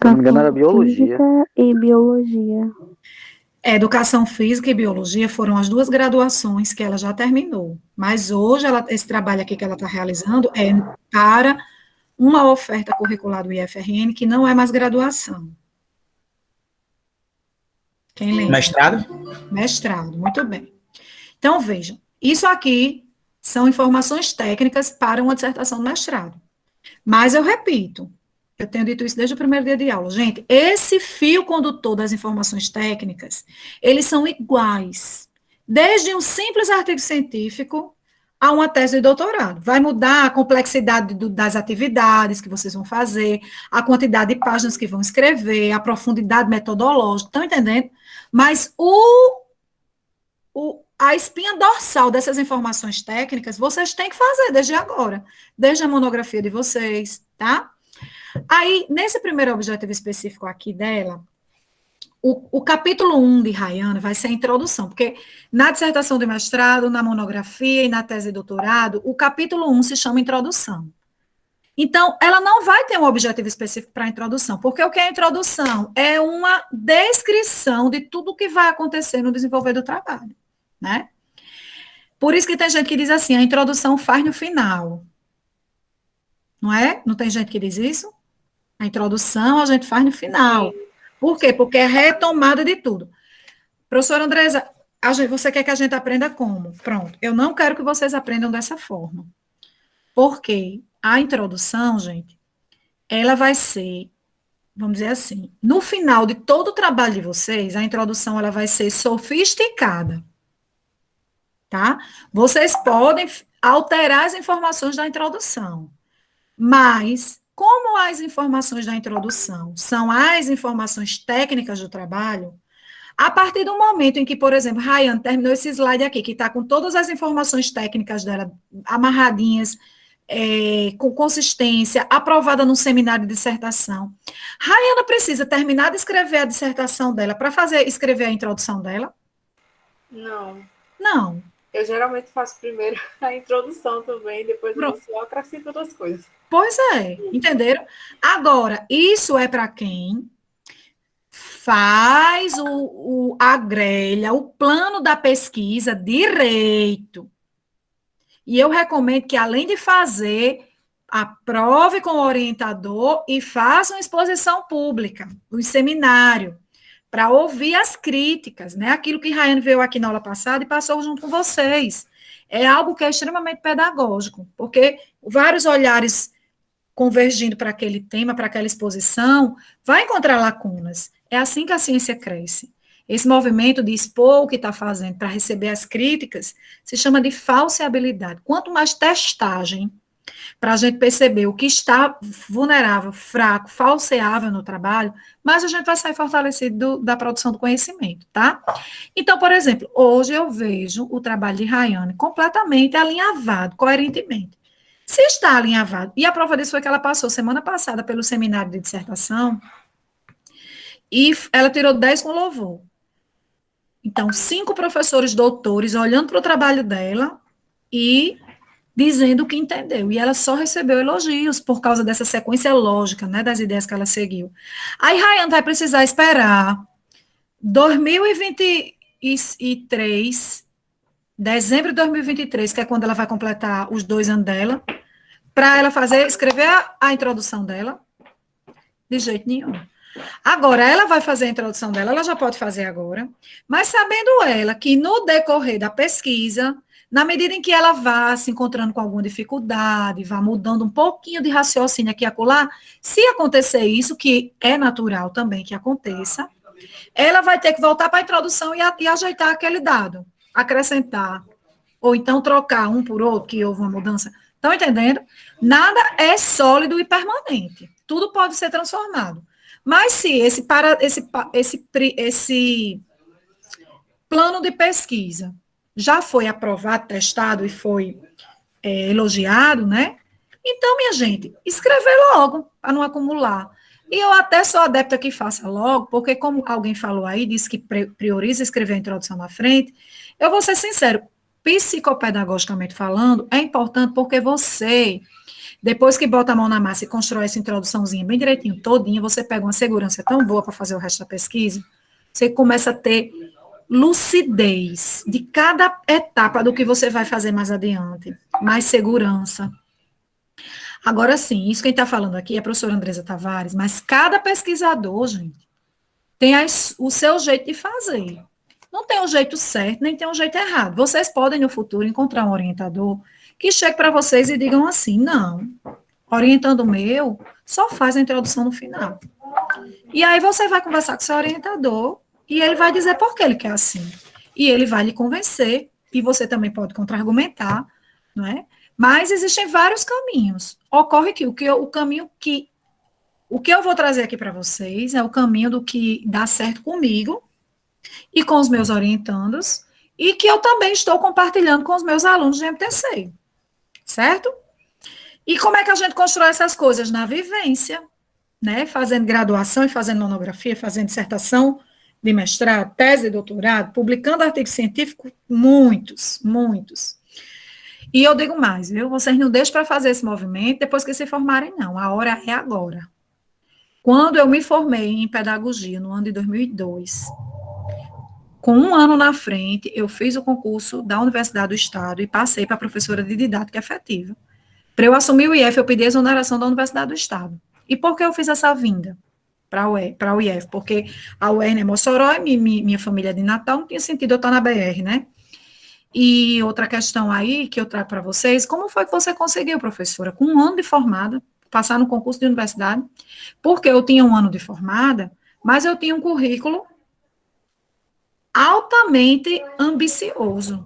não me engano, era biologia. Física e biologia. Educação física e biologia foram as duas graduações que ela já terminou. Mas hoje, esse trabalho aqui que ela está realizando é para uma oferta curricular do IFRN que não é mais graduação. Quem lembra? Mestrado? Mestrado, muito bem. Então, vejam, isso aqui são informações técnicas para uma dissertação de mestrado. Mas eu repito, eu tenho dito isso desde o primeiro dia de aula. Gente, esse fio condutor das informações técnicas, eles são iguais. Desde um simples artigo científico a uma tese de doutorado. Vai mudar a complexidade das atividades que vocês vão fazer, a quantidade de páginas que vão escrever, a profundidade metodológica, estão entendendo? Mas a espinha dorsal dessas informações técnicas, vocês têm que fazer desde agora, desde a monografia de vocês, tá? Aí, nesse primeiro objetivo específico aqui dela, o capítulo 1 de Rayane vai ser a introdução, porque na dissertação de mestrado, na monografia e na tese de doutorado, o capítulo 1 se chama introdução. Então, ela não vai ter um objetivo específico para a introdução, porque o que é a introdução? É uma descrição de tudo o que vai acontecer no desenvolver do trabalho, né? Por isso que tem gente que diz assim, a introdução faz no final. Não é? Não tem gente que diz isso? A introdução a gente faz no final. Por quê? Porque é retomada de tudo. Professora Andresa, você quer que a gente aprenda como? Pronto. Eu não quero que vocês aprendam dessa forma. Porque a introdução, gente, ela vai ser, vamos dizer assim, no final de todo o trabalho de vocês, a introdução ela vai ser sofisticada. Tá? Vocês podem alterar as informações da introdução. Mas, como as informações da introdução são as informações técnicas do trabalho, a partir do momento em que, por exemplo, Rayane terminou esse slide aqui, que está com todas as informações técnicas dela amarradinhas, com consistência, aprovada num seminário de dissertação. Rayane precisa terminar de escrever a dissertação dela para escrever a introdução dela? Não. Não. Eu geralmente faço primeiro a introdução também, depois eu só acrescento outras coisas. Pois é, entenderam? Agora, isso é para quem faz a grelha, o plano da pesquisa direito. E eu recomendo que, além de fazer, aprove com o orientador e faça uma exposição pública, um seminário, para ouvir as críticas, né? Aquilo que Rayane veio aqui na aula passada e passou junto com vocês. É algo que é extremamente pedagógico, porque vários olhares convergindo para aquele tema, para aquela exposição, vai encontrar lacunas. É assim que a ciência cresce. Esse movimento de expor o que está fazendo para receber as críticas se chama de falseabilidade. Quanto mais testagem para a gente perceber o que está vulnerável, fraco, falseável no trabalho, mais a gente vai sair fortalecido da produção do conhecimento, tá? Então, por exemplo, hoje eu vejo o trabalho de Rayane completamente alinhavado, coerentemente. Se está alinhavado, e a prova disso foi que ela passou semana passada pelo seminário de dissertação, e ela tirou 10 com louvor. Então, 5 professores doutores olhando para o trabalho dela e dizendo o que entendeu, e ela só recebeu elogios por causa dessa sequência lógica, né, das ideias que ela seguiu. Aí Rayane vai precisar esperar 2023, dezembro de 2023, que é quando ela vai completar os 2 anos dela, para ela escrever a introdução dela? De jeito nenhum. Agora, ela vai fazer a introdução dela, ela já pode fazer agora, mas sabendo ela que no decorrer da pesquisa, na medida em que ela vá se encontrando com alguma dificuldade, vá mudando um pouquinho de raciocínio aqui e acolá, se acontecer isso, que é natural também que aconteça, ela vai ter que voltar para a introdução e ajeitar aquele dado, acrescentar, ou então trocar um por outro, que houve uma mudança. Estão entendendo? Nada é sólido e permanente. Tudo pode ser transformado. Mas se esse plano de pesquisa já foi aprovado, testado e foi elogiado, né? Então, minha gente, escrever logo, para não acumular. E eu até sou adepta que faça logo, porque como alguém falou aí, disse que prioriza escrever a introdução na frente, eu vou ser sincero, psicopedagogicamente falando, é importante porque você, depois que bota a mão na massa e constrói essa introduçãozinha bem direitinho, todinha, você pega uma segurança tão boa para fazer o resto da pesquisa, você começa a ter lucidez de cada etapa do que você vai fazer mais adiante, mais segurança. Agora sim, isso quem está falando aqui é a professora Andresa Tavares, mas cada pesquisador, gente, tem o seu jeito de fazer. Não tem um jeito certo, nem tem um jeito errado. Vocês podem, no futuro, encontrar um orientador que chegue para vocês e digam assim, não, orientando o meu, só faz a introdução no final. E aí você vai conversar com o seu orientador e ele vai dizer por que ele quer assim. E ele vai lhe convencer, e você também pode contra-argumentar, não é? Mas existem vários caminhos. Ocorre que o que eu vou trazer aqui para vocês é o caminho do que dá certo comigo e com os meus orientandos, e que eu também estou compartilhando com os meus alunos de MTC, certo? E como é que a gente constrói essas coisas? Na vivência, né? Fazendo graduação e fazendo monografia, fazendo dissertação, de mestrado, tese de doutorado, publicando artigos científicos, muitos, muitos. E eu digo mais, viu? Vocês não deixam para fazer esse movimento depois que se formarem, não. A hora é agora. Quando eu me formei em pedagogia, no ano de 2002, com um ano na frente, eu fiz o concurso da Universidade do Estado e passei para professora de didática efetiva. Para eu assumir o IF, eu pedi a exoneração da Universidade do Estado. E por que eu fiz essa vinda para o IF? Porque a UERN é Mossoró, minha família é de Natal, não tinha sentido eu estar na BR, né? E outra questão aí que eu trago para vocês, como foi que você conseguiu, professora, com um ano de formada, passar no concurso de universidade? Porque eu tinha um ano de formada, mas eu tinha um currículo altamente ambicioso.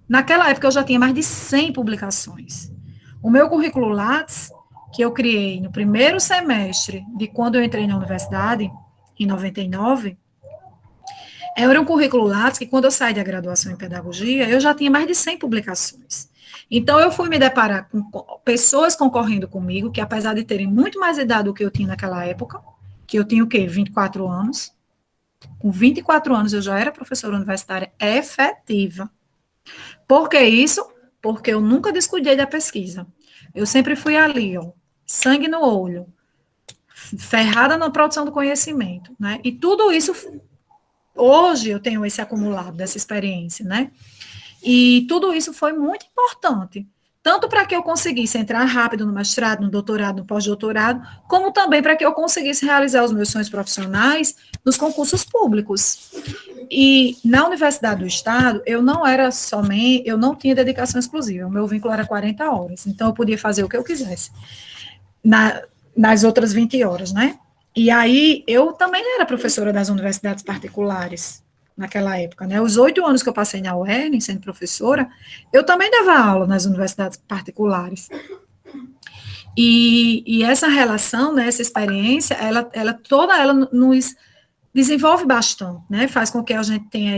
Naquela época eu já tinha mais de 100 publicações. O meu currículo Lattes, que eu criei no primeiro semestre de quando eu entrei na universidade, em 99, era um currículo Lattes que quando eu saí da graduação em pedagogia, eu já tinha mais de 100 publicações. Então, eu fui me deparar com pessoas concorrendo comigo, que apesar de terem muito mais idade do que eu tinha naquela época, que eu tinha o quê? 24 anos. Com 24 anos, eu já era professora universitária efetiva. Por que isso? Porque eu nunca descuidei da pesquisa. Eu sempre fui ali, ó, sangue no olho, ferrada na produção do conhecimento, né? E tudo isso, hoje eu tenho esse acumulado dessa experiência, né? E tudo isso foi muito importante, tanto para que eu conseguisse entrar rápido no mestrado, no doutorado, no pós-doutorado, como também para que eu conseguisse realizar os meus sonhos profissionais nos concursos públicos. E na Universidade do Estado, eu não tinha dedicação exclusiva, o meu vínculo era 40 horas, então eu podia fazer o que eu quisesse, nas outras 20 horas, né? E aí, eu também era professora das universidades particulares, naquela época, né? Os 8 anos que eu passei na UERN, sendo professora, eu também dava aula nas universidades particulares. E essa relação, né, essa experiência, toda ela nos desenvolve bastante, né? Faz com que a gente tenha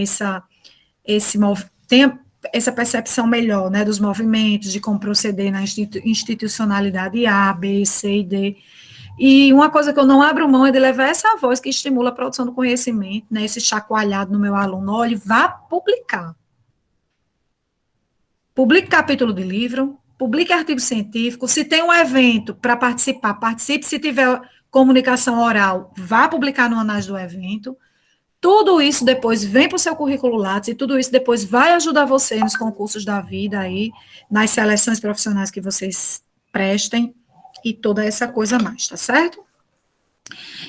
tenha essa percepção melhor, né, dos movimentos, de como proceder na institucionalidade A, B, C e D. E uma coisa que eu não abro mão é de levar essa voz que estimula a produção do conhecimento, né, esse chacoalhado no meu aluno, olha, vá publicar. Publique capítulo de livro, publique artigo científico, se tem um evento para participar, participe, se tiver comunicação oral, vá publicar no anais do evento. Tudo isso depois vem para o seu currículo Lattes e tudo isso depois vai ajudar você nos concursos da vida aí, nas seleções profissionais que vocês prestem e toda essa coisa mais, tá certo?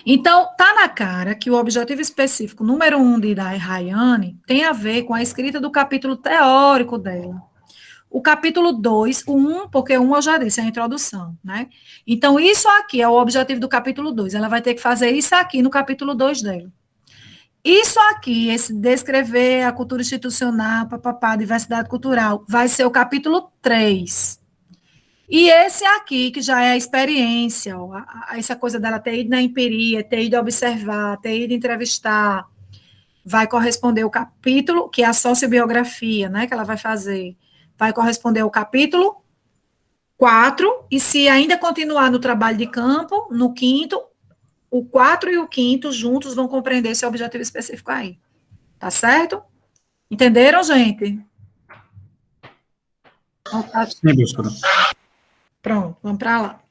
Então, tá na cara que o objetivo específico número 1 da Rayane tem a ver com a escrita do capítulo teórico dela. O capítulo 2, o 1, porque o 1 eu já disse, é a introdução, né? Então, isso aqui é o objetivo do capítulo 2. Ela vai ter que fazer isso aqui no capítulo 2 dela. Isso aqui, esse descrever a cultura institucional, papapá, diversidade cultural, vai ser o capítulo 3. E esse aqui, que já é a experiência, ó, essa coisa dela ter ido na empiria, ter ido observar, ter ido entrevistar, vai corresponder ao capítulo, que é a sociobiografia, né, que ela vai fazer. Vai corresponder ao capítulo 4, e se ainda continuar no trabalho de campo, no quinto, o 4 e o quinto juntos vão compreender esse objetivo específico aí. Tá certo? Entenderam, gente? Sim, professora. Pronto, vamos para lá.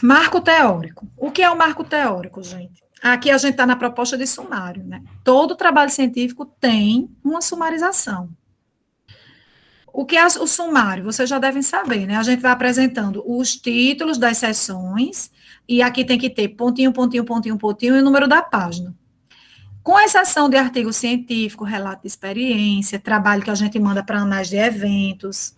Marco teórico. O que é o marco teórico, gente? Aqui a gente está na proposta de sumário, né? Todo trabalho científico tem uma sumarização. O que é o sumário? Vocês já devem saber, né? A gente vai apresentando os títulos das sessões, e aqui tem que ter pontinho, pontinho, pontinho, pontinho, e o número da página. Com exceção de artigo científico, relato de experiência, trabalho que a gente manda para anais de eventos,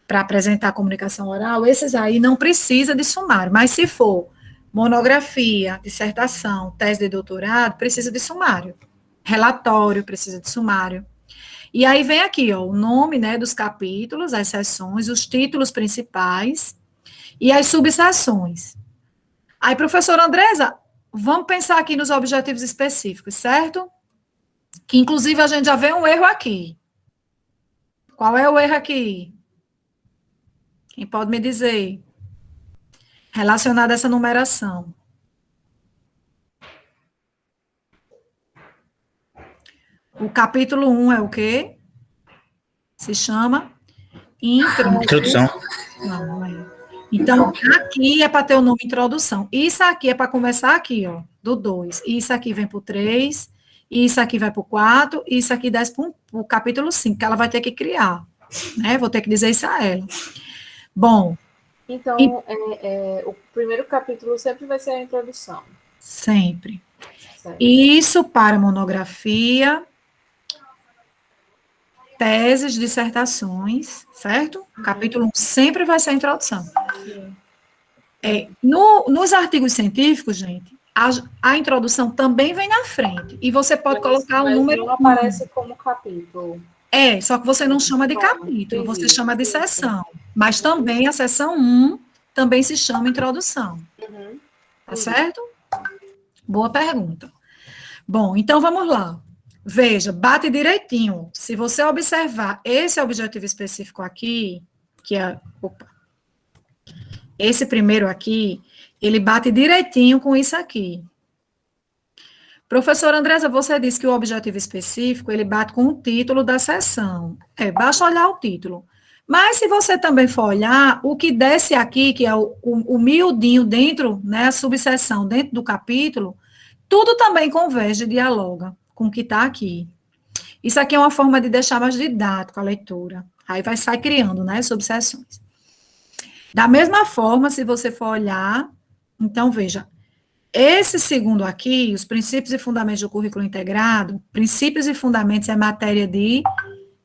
para apresentar a comunicação oral, esses aí não precisa de sumário, mas se for monografia, dissertação, tese de doutorado, precisa de sumário. Relatório, precisa de sumário. E aí vem aqui, ó, o nome, né, dos capítulos, as seções, os títulos principais e as subseções. Aí, professora Andresa, vamos pensar aqui nos objetivos específicos, certo? Que, inclusive, a gente já vê um erro aqui. Qual é o erro aqui? Quem pode me dizer? Relacionado a essa numeração. O capítulo 1 é o quê? Se chama Introdução. Não é. Então, aqui é para ter o nome introdução. Isso aqui é para começar aqui, ó, do 2. Isso aqui vem para o 3, isso aqui vai para o 4, isso aqui desce para o capítulo 5, que ela vai ter que criar, né? Vou ter que dizer isso a ela. Bom. Então, o primeiro capítulo sempre vai ser a introdução. Sempre. Certo. Isso para monografia, teses, dissertações, certo? Capítulo 1 sempre vai ser a introdução. Nos artigos científicos, gente, a introdução também vem na frente. E você pode colocar o número. Não aparece como capítulo. Só que você não chama de capítulo, você chama de seção. Mas também a seção 1 também se chama introdução. Tá certo? Boa pergunta. Bom, então vamos lá. Veja, bate direitinho. Se você observar esse objetivo específico aqui, que é... esse primeiro aqui, ele bate direitinho com isso aqui. Professora Andresa, você disse que o objetivo específico, ele bate com o título da seção. Basta olhar o título. Mas se você também for olhar, o que desce aqui, que é o miudinho dentro, né, a subseção dentro do capítulo, tudo também converge e dialoga com o que está aqui. Isso aqui é uma forma de deixar mais didático a leitura. Aí vai sair criando, né, subseções. Da mesma forma, se você for olhar, então veja, esse segundo aqui, os princípios e fundamentos do currículo integrado, princípios e fundamentos é matéria de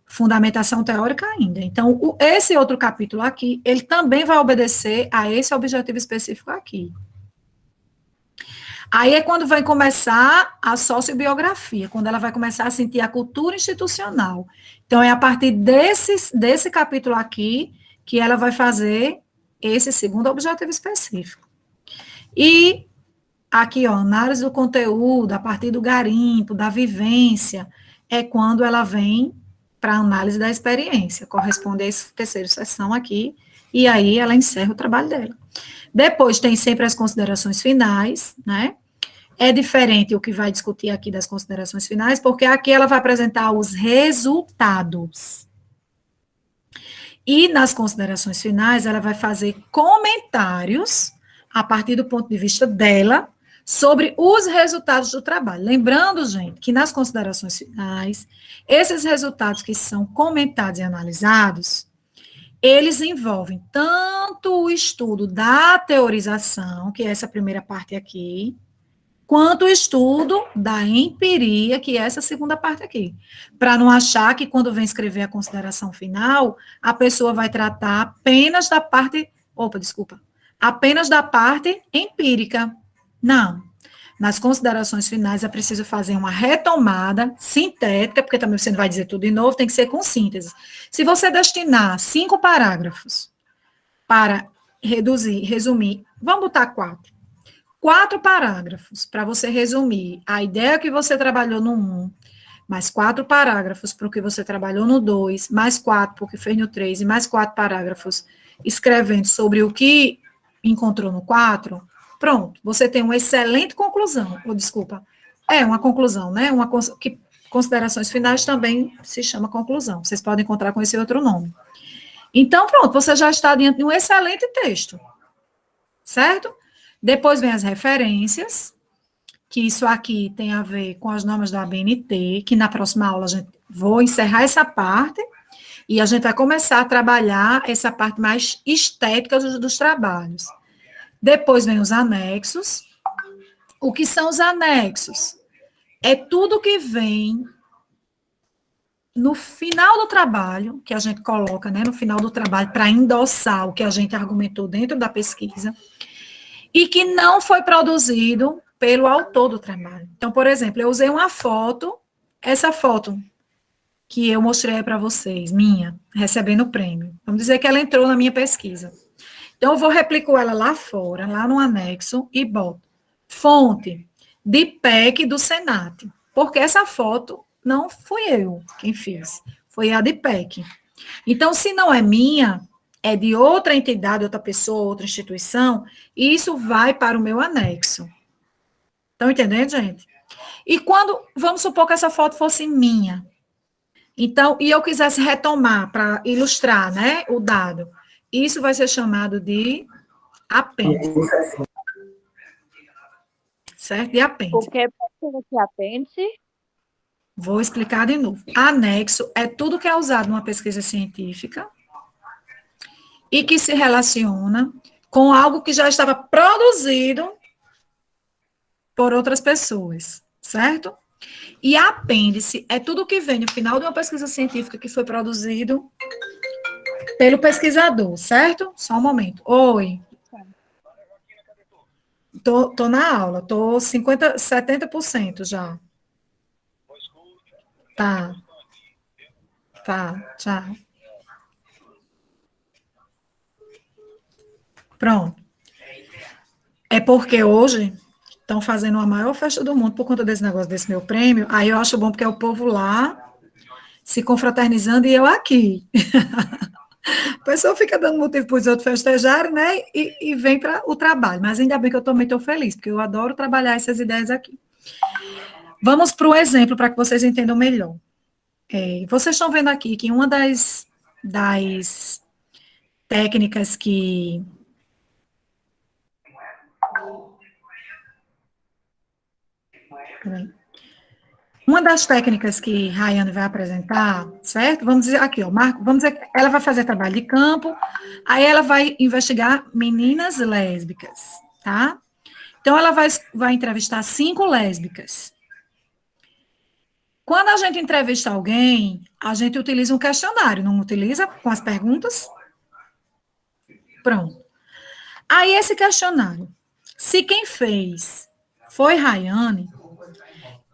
fundamentação teórica ainda. Então, esse outro capítulo aqui, ele também vai obedecer a esse objetivo específico aqui. Aí é quando vai começar a sociobiografia, quando ela vai começar a sentir a cultura institucional. Então, é a partir desse capítulo aqui que ela vai fazer esse segundo objetivo específico. E aqui, ó, análise do conteúdo, a partir do garimpo, da vivência, é quando ela vem para a análise da experiência, corresponde a essa terceira seção aqui, e aí ela encerra o trabalho dela. Depois tem sempre as considerações finais, né? É diferente o que vai discutir aqui das considerações finais, porque aqui ela vai apresentar os resultados. E nas considerações finais, ela vai fazer comentários, a partir do ponto de vista dela, sobre os resultados do trabalho. Lembrando, gente, que nas considerações finais, esses resultados que são comentados e analisados, eles envolvem tanto o estudo da teorização, que é essa primeira parte aqui, quanto o estudo da empiria, que é essa segunda parte aqui. Para não achar que quando vem escrever a consideração final, a pessoa vai tratar apenas da parte, apenas da parte empírica. Não. Nas considerações finais é preciso fazer uma retomada sintética, porque também você não vai dizer tudo de novo, tem que ser com síntese. Se você destinar 5 parágrafos para resumir, vamos botar 4. 4 parágrafos para você resumir a ideia que você trabalhou no 1, mais 4 parágrafos para o que você trabalhou no 2, mais 4 para o que fez no 3, e mais 4 parágrafos escrevendo sobre o que encontrou no 4, pronto, você tem uma excelente conclusão, uma conclusão, né? Que considerações finais também se chama conclusão, vocês podem encontrar com esse outro nome. Então, pronto, você já está diante de um excelente texto, certo? Depois vem as referências, que isso aqui tem a ver com as normas da ABNT, que na próxima aula vou encerrar essa parte, e a gente vai começar a trabalhar essa parte mais estética dos trabalhos. Depois vem os anexos. O que são os anexos? É tudo que vem no final do trabalho, que a gente coloca, né, no final do trabalho, para endossar o que a gente argumentou dentro da pesquisa, e que não foi produzido pelo autor do trabalho. Então, por exemplo, eu usei uma foto, essa foto que eu mostrei para vocês, minha, recebendo o prêmio. Vamos dizer que ela entrou na minha pesquisa. Então, eu vou replicar ela lá fora, lá no anexo, e boto fonte de PEC do Senat, porque essa foto não fui eu quem fiz, foi a de PEC. Então, se não é minha, é de outra entidade, outra pessoa, outra instituição, e isso vai para o meu anexo. Estão entendendo, gente? E quando, vamos supor que essa foto fosse minha, então, e eu quisesse retomar para ilustrar, né, o dado, isso vai ser chamado de apêndice. Certo? De apêndice. O que precisa de apêndice? Vou explicar de novo. Anexo é tudo que é usado numa pesquisa científica e que se relaciona com algo que já estava produzido por outras pessoas, certo? E apêndice é tudo que vem no final de uma pesquisa científica que foi produzido pelo pesquisador, certo? Só um momento. Oi. Tô na aula, tô 70% já. Tá, tchau. Pronto. É porque hoje estão fazendo a maior festa do mundo por conta desse negócio, desse meu prêmio. Aí eu acho bom porque é o povo lá se confraternizando e eu aqui. A pessoa fica dando motivo para os outros festejarem, né? E vem para o trabalho. Mas ainda bem que eu também estou feliz, porque eu adoro trabalhar essas ideias aqui. Vamos para o exemplo para que vocês entendam melhor. Vocês estão vendo aqui que uma das técnicas que uma das técnicas que Rayane vai apresentar, certo? Vamos dizer aqui, ó, vamos dizer que ela vai fazer trabalho de campo, aí ela vai investigar meninas lésbicas, tá? Então, ela vai entrevistar 5 lésbicas. Quando a gente entrevista alguém, a gente utiliza um questionário, não utiliza com as perguntas? Pronto. Aí, esse questionário, se quem fez foi Rayane,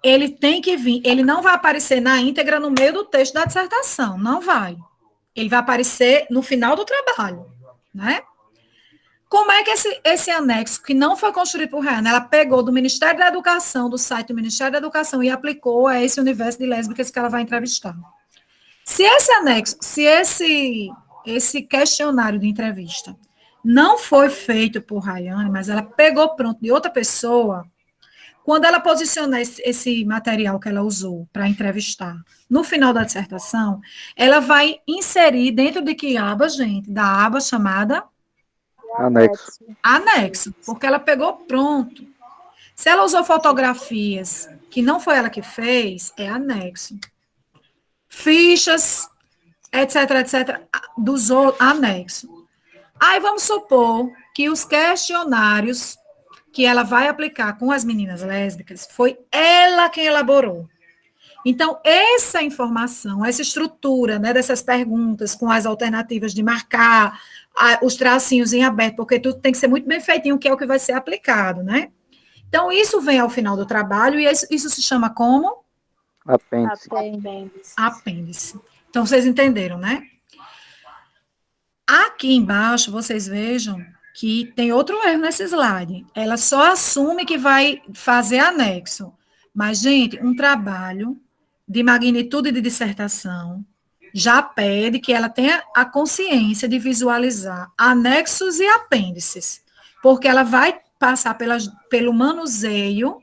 ele tem que vir, ele não vai aparecer na íntegra no meio do texto da dissertação, não vai. Ele vai aparecer no final do trabalho, né? Como é que esse anexo, que não foi construído por Rayane, ela pegou do Ministério da Educação, do site do Ministério da Educação, e aplicou a esse universo de lésbicas que ela vai entrevistar? Se esse anexo, se esse questionário de entrevista não foi feito por Rayane, mas ela pegou pronto de outra pessoa, quando ela posicionar esse material que ela usou para entrevistar no final da dissertação, ela vai inserir dentro de que aba, gente? Da aba chamada Anexo, porque ela pegou pronto. Se ela usou fotografias que não foi ela que fez, é anexo. Fichas, etc, dos outros, anexo. Aí vamos supor que os questionários que ela vai aplicar com as meninas lésbicas foi ela quem elaborou. Então, essa informação, essa estrutura, né, dessas perguntas com as alternativas de marcar os tracinhos em aberto, porque tudo tem que ser muito bem feitinho, que é o que vai ser aplicado, né? Então, isso vem ao final do trabalho e isso se chama como? Apêndice. Então, vocês entenderam, né? Aqui embaixo, vocês vejam que tem outro erro nesse slide. Ela só assume que vai fazer anexo. Mas, gente, um trabalho de magnitude de dissertação já pede que ela tenha a consciência de visualizar anexos e apêndices, porque ela vai passar pelo manuseio,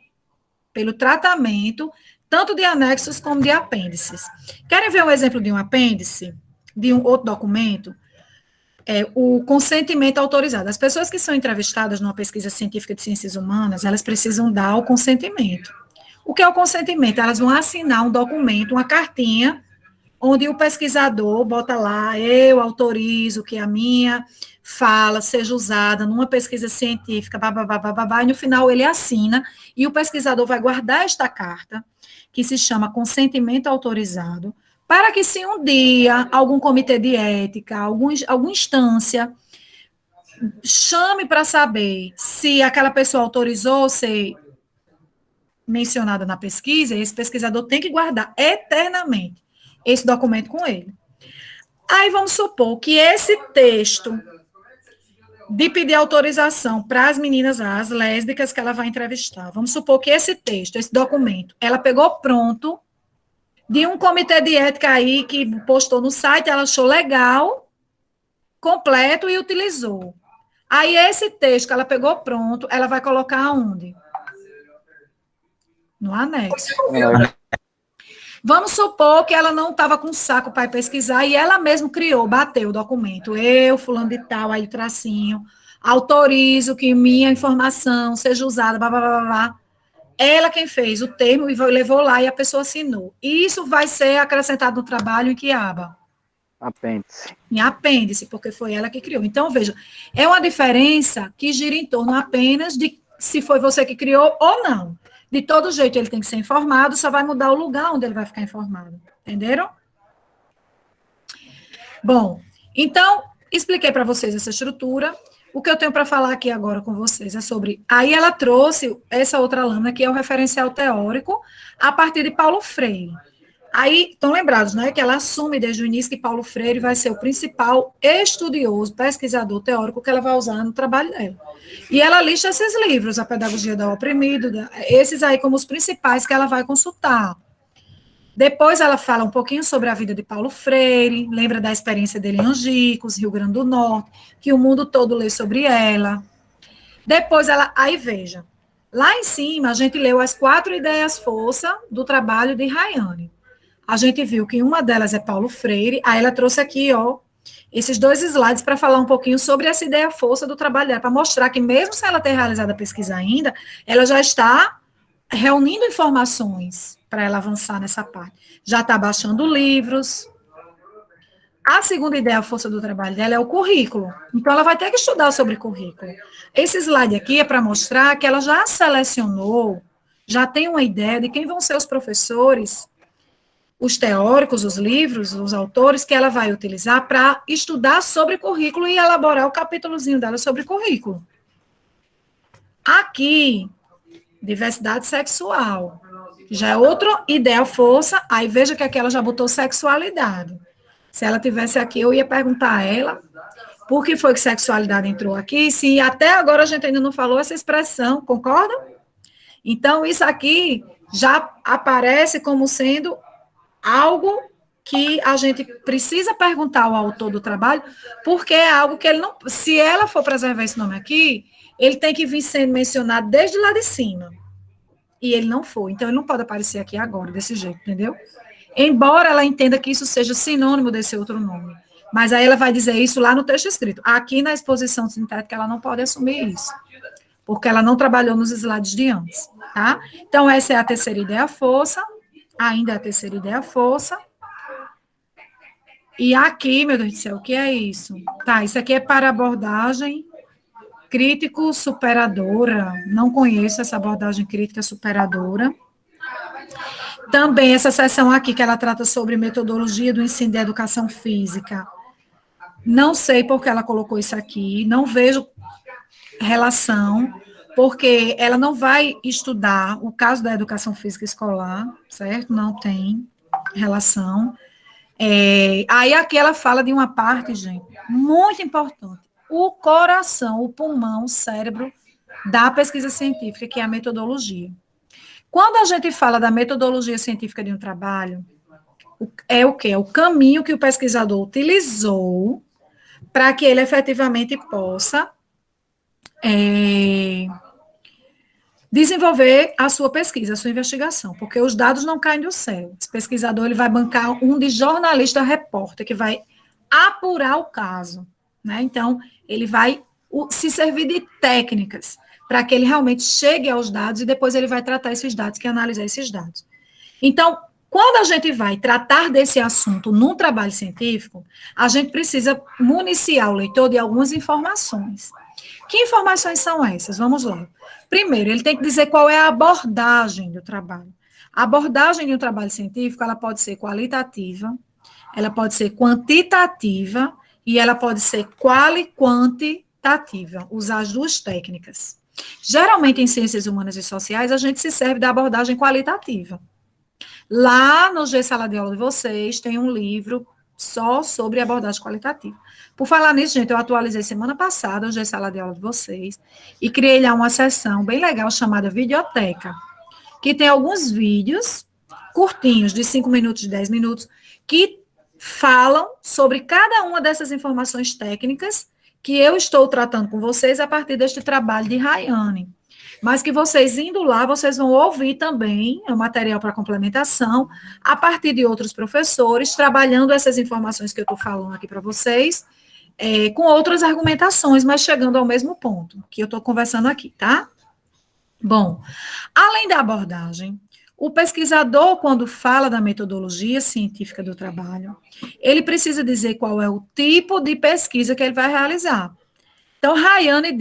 pelo tratamento, tanto de anexos como de apêndices. Querem ver um exemplo de um apêndice, de um outro documento? O consentimento autorizado. As pessoas que são entrevistadas numa pesquisa científica de ciências humanas, elas precisam dar o consentimento. O que é o consentimento? Elas vão assinar um documento, uma cartinha, onde o pesquisador bota lá, eu autorizo que a minha fala seja usada numa pesquisa científica, e no final ele assina, e o pesquisador vai guardar esta carta, que se chama consentimento autorizado, para que se um dia algum comitê de ética, alguma instância, chame para saber se aquela pessoa autorizou ser mencionada na pesquisa, esse pesquisador tem que guardar eternamente esse documento com ele. Aí vamos supor que esse texto de pedir autorização para as meninas, as lésbicas que ela vai entrevistar, vamos supor que esse texto, esse documento, ela pegou pronto de um comitê de ética aí que postou no site, ela achou legal, completo e utilizou. Aí esse texto que ela pegou pronto, ela vai colocar onde? No anexo. Vamos supor que ela não estava com saco para pesquisar e ela mesma criou, bateu o documento. Eu, fulano de tal, aí o tracinho, autorizo que minha informação seja usada, blá, blá, blá, blá. Ela quem fez o termo e levou lá e a pessoa assinou. Isso vai ser acrescentado no trabalho em que aba? Apêndice. Em apêndice, porque foi ela que criou. Então, veja, é uma diferença que gira em torno apenas de se foi você que criou ou não. De todo jeito, ele tem que ser informado, só vai mudar o lugar onde ele vai ficar informado. Entenderam? Bom, então, expliquei para vocês essa estrutura. O que eu tenho para falar aqui agora com vocês é sobre... Aí ela trouxe essa outra lâmina, que é o referencial teórico, a partir de Paulo Freire. Aí, estão lembrados, né, que ela assume desde o início que Paulo Freire vai ser o principal estudioso, pesquisador teórico que ela vai usar no trabalho dela. E ela lista esses livros, A Pedagogia do Oprimido, esses aí como os principais que ela vai consultar. Depois ela fala um pouquinho sobre a vida de Paulo Freire, lembra da experiência dele em Angicos, Rio Grande do Norte, que o mundo todo lê sobre ela. Depois ela, aí veja, lá em cima a gente leu as 4 ideias-força do trabalho de Rayane. A gente viu que uma delas é Paulo Freire, aí ela trouxe aqui, ó, esses 2 slides para falar um pouquinho sobre essa ideia-força do trabalho dela, para mostrar que mesmo sem ela ter realizado a pesquisa ainda, ela já está reunindo informações para ela avançar nessa parte. Já está baixando livros. A segunda ideia-força do trabalho dela é o currículo. Então, ela vai ter que estudar sobre currículo. Esse slide aqui é para mostrar que ela já selecionou, já tem uma ideia de quem vão ser os professores, os teóricos, os livros, os autores que ela vai utilizar para estudar sobre currículo e elaborar o capítulozinho dela sobre currículo. Aqui, diversidade sexual. Já é outra ideia-força, aí veja que aqui ela já botou sexualidade. Se ela tivesse aqui, eu ia perguntar a ela por que foi que sexualidade entrou aqui, se até agora a gente ainda não falou essa expressão, concorda? Então, isso aqui já aparece como sendo algo que a gente precisa perguntar ao autor do trabalho, porque é algo que ele não... Se ela for preservar esse nome aqui, ele tem que vir sendo mencionado desde lá de cima. E ele não foi. Então, ele não pode aparecer aqui agora, desse jeito, entendeu? Embora ela entenda que isso seja sinônimo desse outro nome. Mas aí ela vai dizer isso lá no texto escrito. Aqui na exposição sintética, ela não pode assumir isso. Porque ela não trabalhou nos slides de antes, tá? Então, essa é a terceira ideia-força. Ainda a terceira ideia-força. E aqui, meu Deus do céu, o que é isso? Tá, isso aqui é para abordagem crítico-superadora. Não conheço essa abordagem crítica superadora. Também essa seção aqui, que ela trata sobre metodologia do ensino de educação física. Não sei por que ela colocou isso aqui, não vejo relação, porque ela não vai estudar o caso da educação física escolar, certo? Não tem relação. Aí aqui ela fala de uma parte, gente, muito importante. O coração, o pulmão, o cérebro da pesquisa científica, que é a metodologia. Quando a gente fala da metodologia científica de um trabalho, é o quê? É o caminho que o pesquisador utilizou para que ele efetivamente possa desenvolver a sua pesquisa, a sua investigação, porque os dados não caem do céu. Esse pesquisador ele vai bancar um de jornalista-repórter, que vai apurar o caso, né? Então, ele vai se servir de técnicas para que ele realmente chegue aos dados e depois ele vai tratar esses dados, que analisar esses dados. Então, quando a gente vai tratar desse assunto num trabalho científico, a gente precisa municiar o leitor de algumas informações. Que informações são essas? Vamos lá. Primeiro, ele tem que dizer qual é a abordagem do trabalho. A abordagem de um trabalho científico, ela pode ser qualitativa, ela pode ser quantitativa e ela pode ser quantitativa, usar as duas técnicas. Geralmente, em ciências humanas e sociais, a gente se serve da abordagem qualitativa. Lá no G Sala de Aula de vocês, tem um livro só sobre abordagem qualitativa. Por falar nisso, gente, eu atualizei semana passada o G Sala de Aula de vocês e criei lá uma seção bem legal chamada Videoteca, que tem alguns vídeos curtinhos, de 5 minutos, de 10 minutos, que falam sobre cada uma dessas informações técnicas que eu estou tratando com vocês a partir deste trabalho de Rayane. mas que vocês indo lá, vocês vão ouvir também, é um material para complementação, a partir de outros professores, trabalhando essas informações que eu estou falando aqui para vocês, com outras argumentações, mas chegando ao mesmo ponto que eu estou conversando aqui, tá? Bom, além da abordagem, o pesquisador, quando fala da metodologia científica do trabalho, ele precisa dizer qual é o tipo de pesquisa que ele vai realizar. Então, Rayane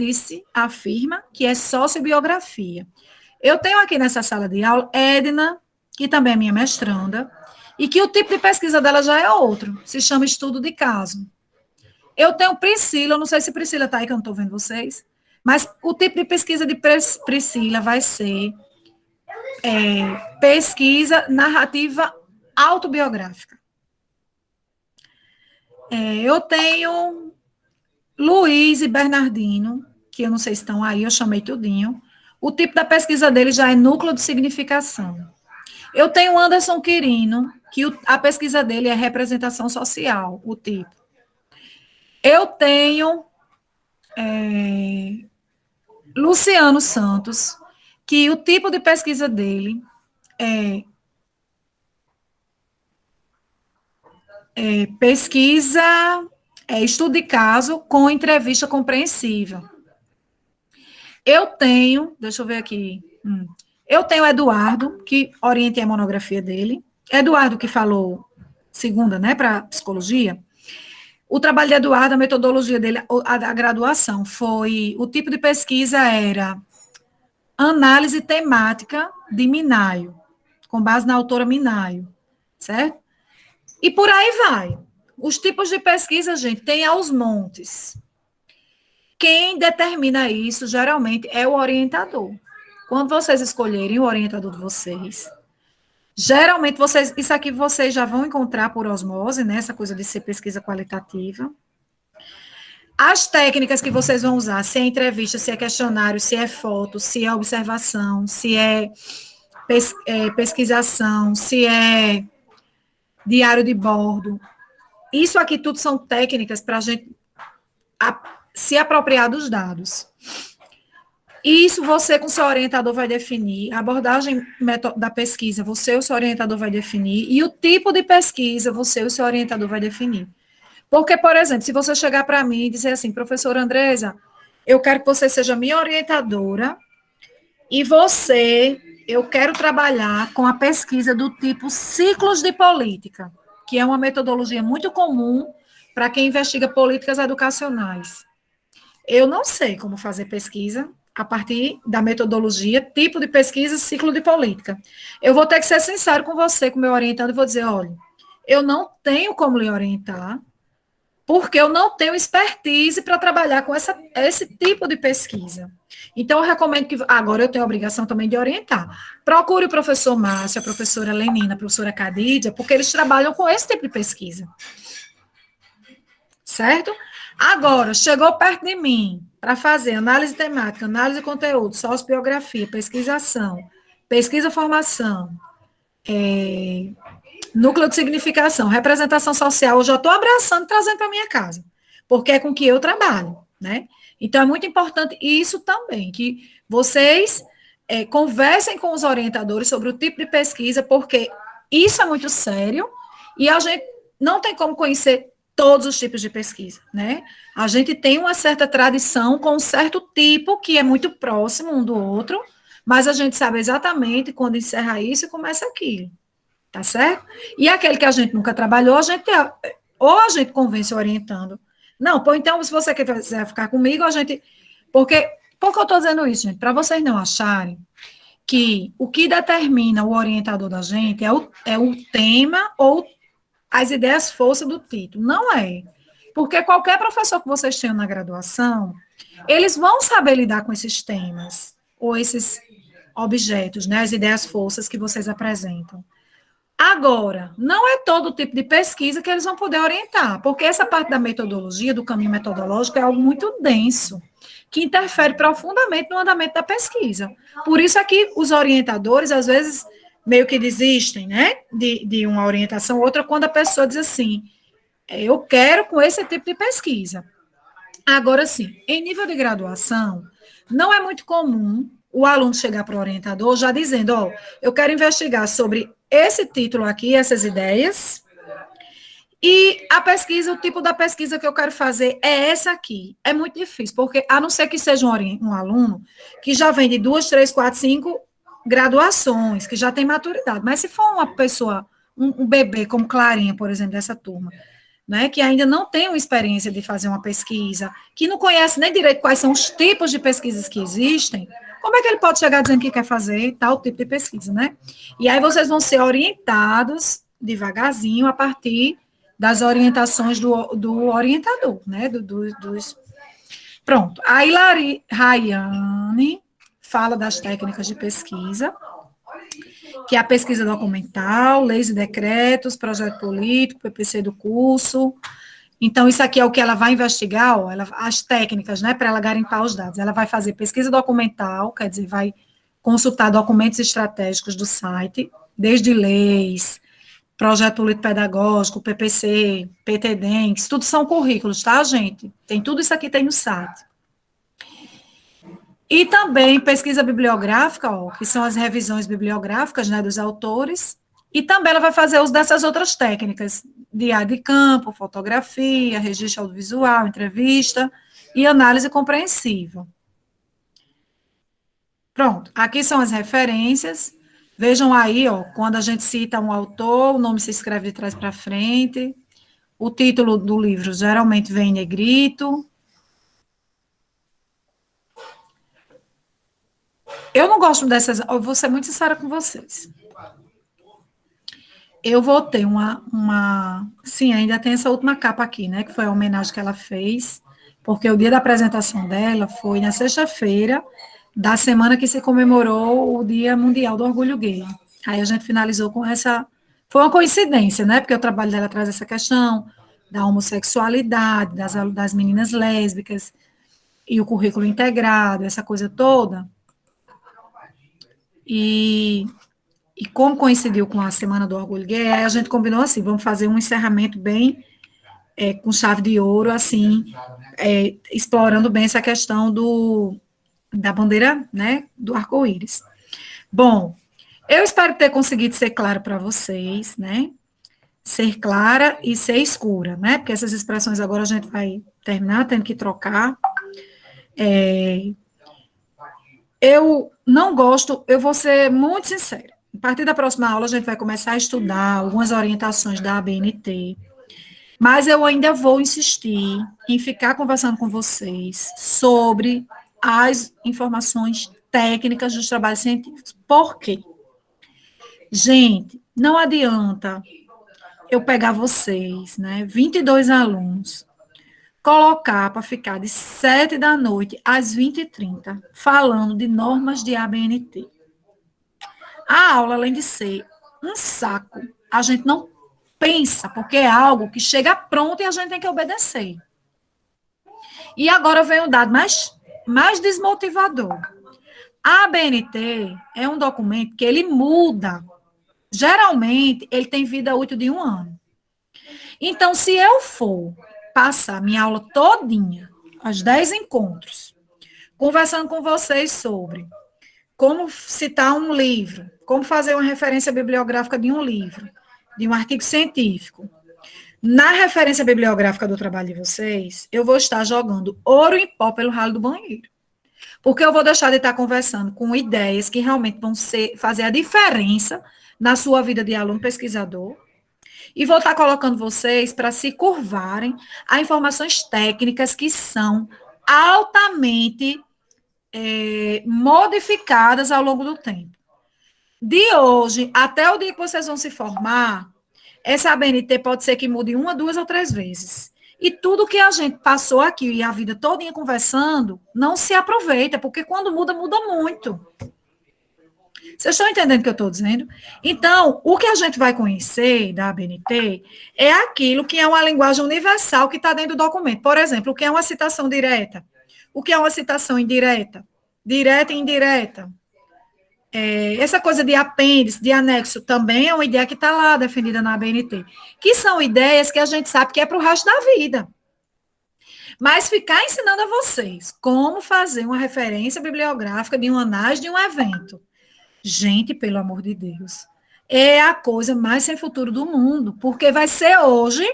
afirma que é sociobiografia. Eu tenho aqui nessa sala de aula Edna, que também é minha mestranda, e que o tipo de pesquisa dela já é outro, se chama estudo de caso. Eu tenho Priscila, eu não sei se Priscila está aí, que eu não estou vendo vocês, mas o tipo de pesquisa de Priscila vai ser pesquisa narrativa autobiográfica. Eu tenho Luiz e Bernardino, que eu não sei se estão aí, eu chamei tudinho. O tipo da pesquisa dele já é núcleo de significação. Eu tenho Anderson Quirino, que a pesquisa dele é representação social, o tipo. Eu tenho Luciano Santos, que o tipo de pesquisa dele estudo de caso com entrevista compreensível. Eu tenho, deixa eu ver aqui, eu tenho Eduardo, que orientei a monografia dele, Eduardo que falou segunda, né, para psicologia. O trabalho de Eduardo, a metodologia dele, a graduação, o tipo de pesquisa era análise temática de Minayo, com base na autora Minayo, certo? E por aí vai. Os tipos de pesquisa, gente, tem aos montes. Quem determina isso, geralmente, é o orientador. Quando vocês escolherem o orientador de vocês, geralmente, isso aqui vocês já vão encontrar por osmose, né? Essa coisa de ser pesquisa qualitativa. As técnicas que vocês vão usar, se é entrevista, se é questionário, se é foto, se é observação, se é pesquisação, se é diário de bordo. Isso aqui tudo são técnicas para a gente se apropriar dos dados. Isso você com seu orientador vai definir, a abordagem da pesquisa, você e o seu orientador vai definir, e o tipo de pesquisa, você e o seu orientador vai definir. Porque, por exemplo, se você chegar para mim e dizer assim, professora Andresa, eu quero que você seja minha orientadora, e eu quero trabalhar com a pesquisa do tipo ciclos de política, que é uma metodologia muito comum para quem investiga políticas educacionais. Eu não sei como fazer pesquisa a partir da metodologia, tipo de pesquisa, ciclo de política. Eu vou ter que ser sincero com você, com o meu orientando, e vou dizer, olha, eu não tenho como lhe orientar, porque eu não tenho expertise para trabalhar com esse tipo de pesquisa. Então, eu recomendo que, agora eu tenho a obrigação também de orientar. Procure o professor Márcio, a professora Lenina, a professora Cadídia, porque eles trabalham com esse tipo de pesquisa. Certo? Agora, chegou perto de mim para fazer análise temática, análise de conteúdo, sociobiografia, pesquisação, pesquisa-formação, núcleo de significação, representação social, eu já estou abraçando e trazendo para minha casa, porque é com que eu trabalho, né? Então, é muito importante isso também, que vocês conversem com os orientadores sobre o tipo de pesquisa, porque isso é muito sério e a gente não tem como conhecer todos os tipos de pesquisa, né? A gente tem uma certa tradição com um certo tipo que é muito próximo um do outro, mas a gente sabe exatamente quando encerra isso e começa aquilo, tá certo? E aquele que a gente nunca trabalhou, a gente convence orientando. Não, pô, então, se você quiser ficar comigo, por que eu estou dizendo isso, gente? Para vocês não acharem que o que determina o orientador da gente é o tema ou as ideias força do título. Não é. Porque qualquer professor que vocês tenham na graduação, eles vão saber lidar com esses temas, ou esses objetos, né, as ideias forças que vocês apresentam. Agora, não é todo tipo de pesquisa que eles vão poder orientar, porque essa parte da metodologia, do caminho metodológico, é algo muito denso, que interfere profundamente no andamento da pesquisa. Por isso é que os orientadores, às vezes, meio que desistem, né, de uma orientação ou outra, quando a pessoa diz assim, eu quero com esse tipo de pesquisa. Agora, sim, em nível de graduação, não é muito comum o aluno chegar para o orientador já dizendo, ó, eu quero investigar sobre esse título aqui, essas ideias, e a pesquisa, o tipo da pesquisa que eu quero fazer é essa aqui. É muito difícil, porque a não ser que seja um aluno que já vem de 2, 3, 4, 5 graduações, que já tem maturidade. Mas se for uma pessoa, um bebê como Clarinha, por exemplo, dessa turma, né, que ainda não tem uma experiência de fazer uma pesquisa, que não conhece nem direito quais são os tipos de pesquisas que existem, como é que ele pode chegar dizendo que quer fazer tal tipo de pesquisa, né? E aí vocês vão ser orientados devagarzinho a partir das orientações do orientador, né? Pronto. Aí Rayane fala das técnicas de pesquisa, que é a pesquisa documental, leis e decretos, projeto político, PPC do curso. Então, isso aqui é o que ela vai investigar, ó, as técnicas, né, para ela garimpar os dados. Ela vai fazer pesquisa documental, quer dizer, vai consultar documentos estratégicos do site, desde leis, projeto político pedagógico, PPC, PTDEM, isso tudo são currículos, tá, gente? Tem tudo isso aqui, tem no site. E também pesquisa bibliográfica, ó, que são as revisões bibliográficas, né, dos autores, e também ela vai fazer uso dessas outras técnicas, diário de campo, fotografia, registro audiovisual, entrevista e análise compreensiva. Pronto, aqui são as referências. Vejam aí, ó, quando a gente cita um autor, o nome se escreve de trás para frente, o título do livro geralmente vem em negrito. Eu não gosto dessas, eu vou ser muito sincera com vocês. Eu vou ter sim, ainda tem essa última capa aqui, né, que foi a homenagem que ela fez, porque o dia da apresentação dela foi na sexta-feira da semana que se comemorou o Dia Mundial do Orgulho Gay. Aí a gente finalizou com essa, foi uma coincidência, né, porque o trabalho dela traz essa questão da homossexualidade, das meninas lésbicas, e o currículo integrado, essa coisa toda. E como coincidiu com a Semana do Orgulho Gay, a gente combinou assim, vamos fazer um encerramento bem com chave de ouro, assim, explorando bem essa questão da bandeira, né, do arco-íris. Bom, eu espero ter conseguido ser claro para vocês, né, ser clara e ser escura, né, porque essas expressões agora a gente vai terminar tendo que trocar. Eu não gosto, eu vou ser muito sincera. A partir da próxima aula, a gente vai começar a estudar algumas orientações da ABNT, mas eu ainda vou insistir em ficar conversando com vocês sobre as informações técnicas dos trabalhos científicos. Por quê? Gente, não adianta eu pegar vocês, né, 22 alunos, colocar para ficar de 7 da noite às 20h30, falando de normas de ABNT. A aula, além de ser um saco, a gente não pensa, porque é algo que chega pronto e a gente tem que obedecer. E agora vem o dado mais desmotivador. A ABNT é um documento que ele muda. Geralmente, ele tem vida útil de 1 ano. Então, se eu for passar minha aula todinha, os 10 encontros, conversando com vocês sobre como citar um livro, como fazer uma referência bibliográfica de um livro, de um artigo científico. Na referência bibliográfica do trabalho de vocês, eu vou estar jogando ouro em pó pelo ralo do banheiro. Porque eu vou deixar de estar conversando com ideias que realmente vão fazer a diferença na sua vida de aluno pesquisador, e vou estar colocando vocês para se curvarem a informações técnicas que são altamente modificadas ao longo do tempo. De hoje até o dia que vocês vão se formar, essa ABNT pode ser que mude 1, 2 ou 3 vezes. E tudo que a gente passou aqui e a vida todinha conversando, não se aproveita, porque quando muda, muda muito. Vocês estão entendendo o que eu estou dizendo? Então, o que a gente vai conhecer da ABNT é aquilo que é uma linguagem universal que está dentro do documento. Por exemplo, o que é uma citação direta? O que é uma citação indireta? Direta e indireta. Essa coisa de apêndice, de anexo, também é uma ideia que está lá defendida na ABNT, que são ideias que a gente sabe que é para o resto da vida. Mas ficar ensinando a vocês como fazer uma referência bibliográfica de uma análise de um evento. Gente, pelo amor de Deus, é a coisa mais sem futuro do mundo, porque vai ser hoje,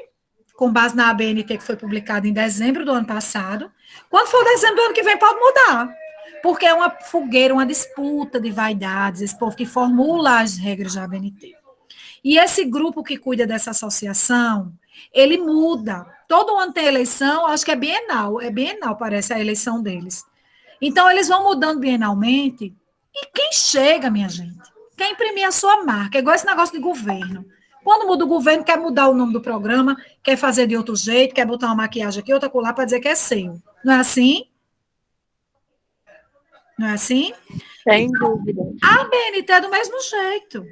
com base na ABNT que foi publicada em dezembro do ano passado. Quando for dezembro do ano que vem, pode mudar. Porque é uma fogueira, uma disputa de vaidades, esse povo que formula as regras da ABNT. E esse grupo que cuida dessa associação, ele muda. Todo ano tem eleição, acho que é bienal, parece, a eleição deles. Então, eles vão mudando bienalmente, e quem chega, minha gente? Quer imprimir a sua marca, é igual esse negócio de governo. Quando muda o governo, quer mudar o nome do programa, quer fazer de outro jeito, quer botar uma maquiagem aqui, outra colar, para dizer que é seu. Não é assim? Não é assim? Sem dúvida. A ABNT é do mesmo jeito.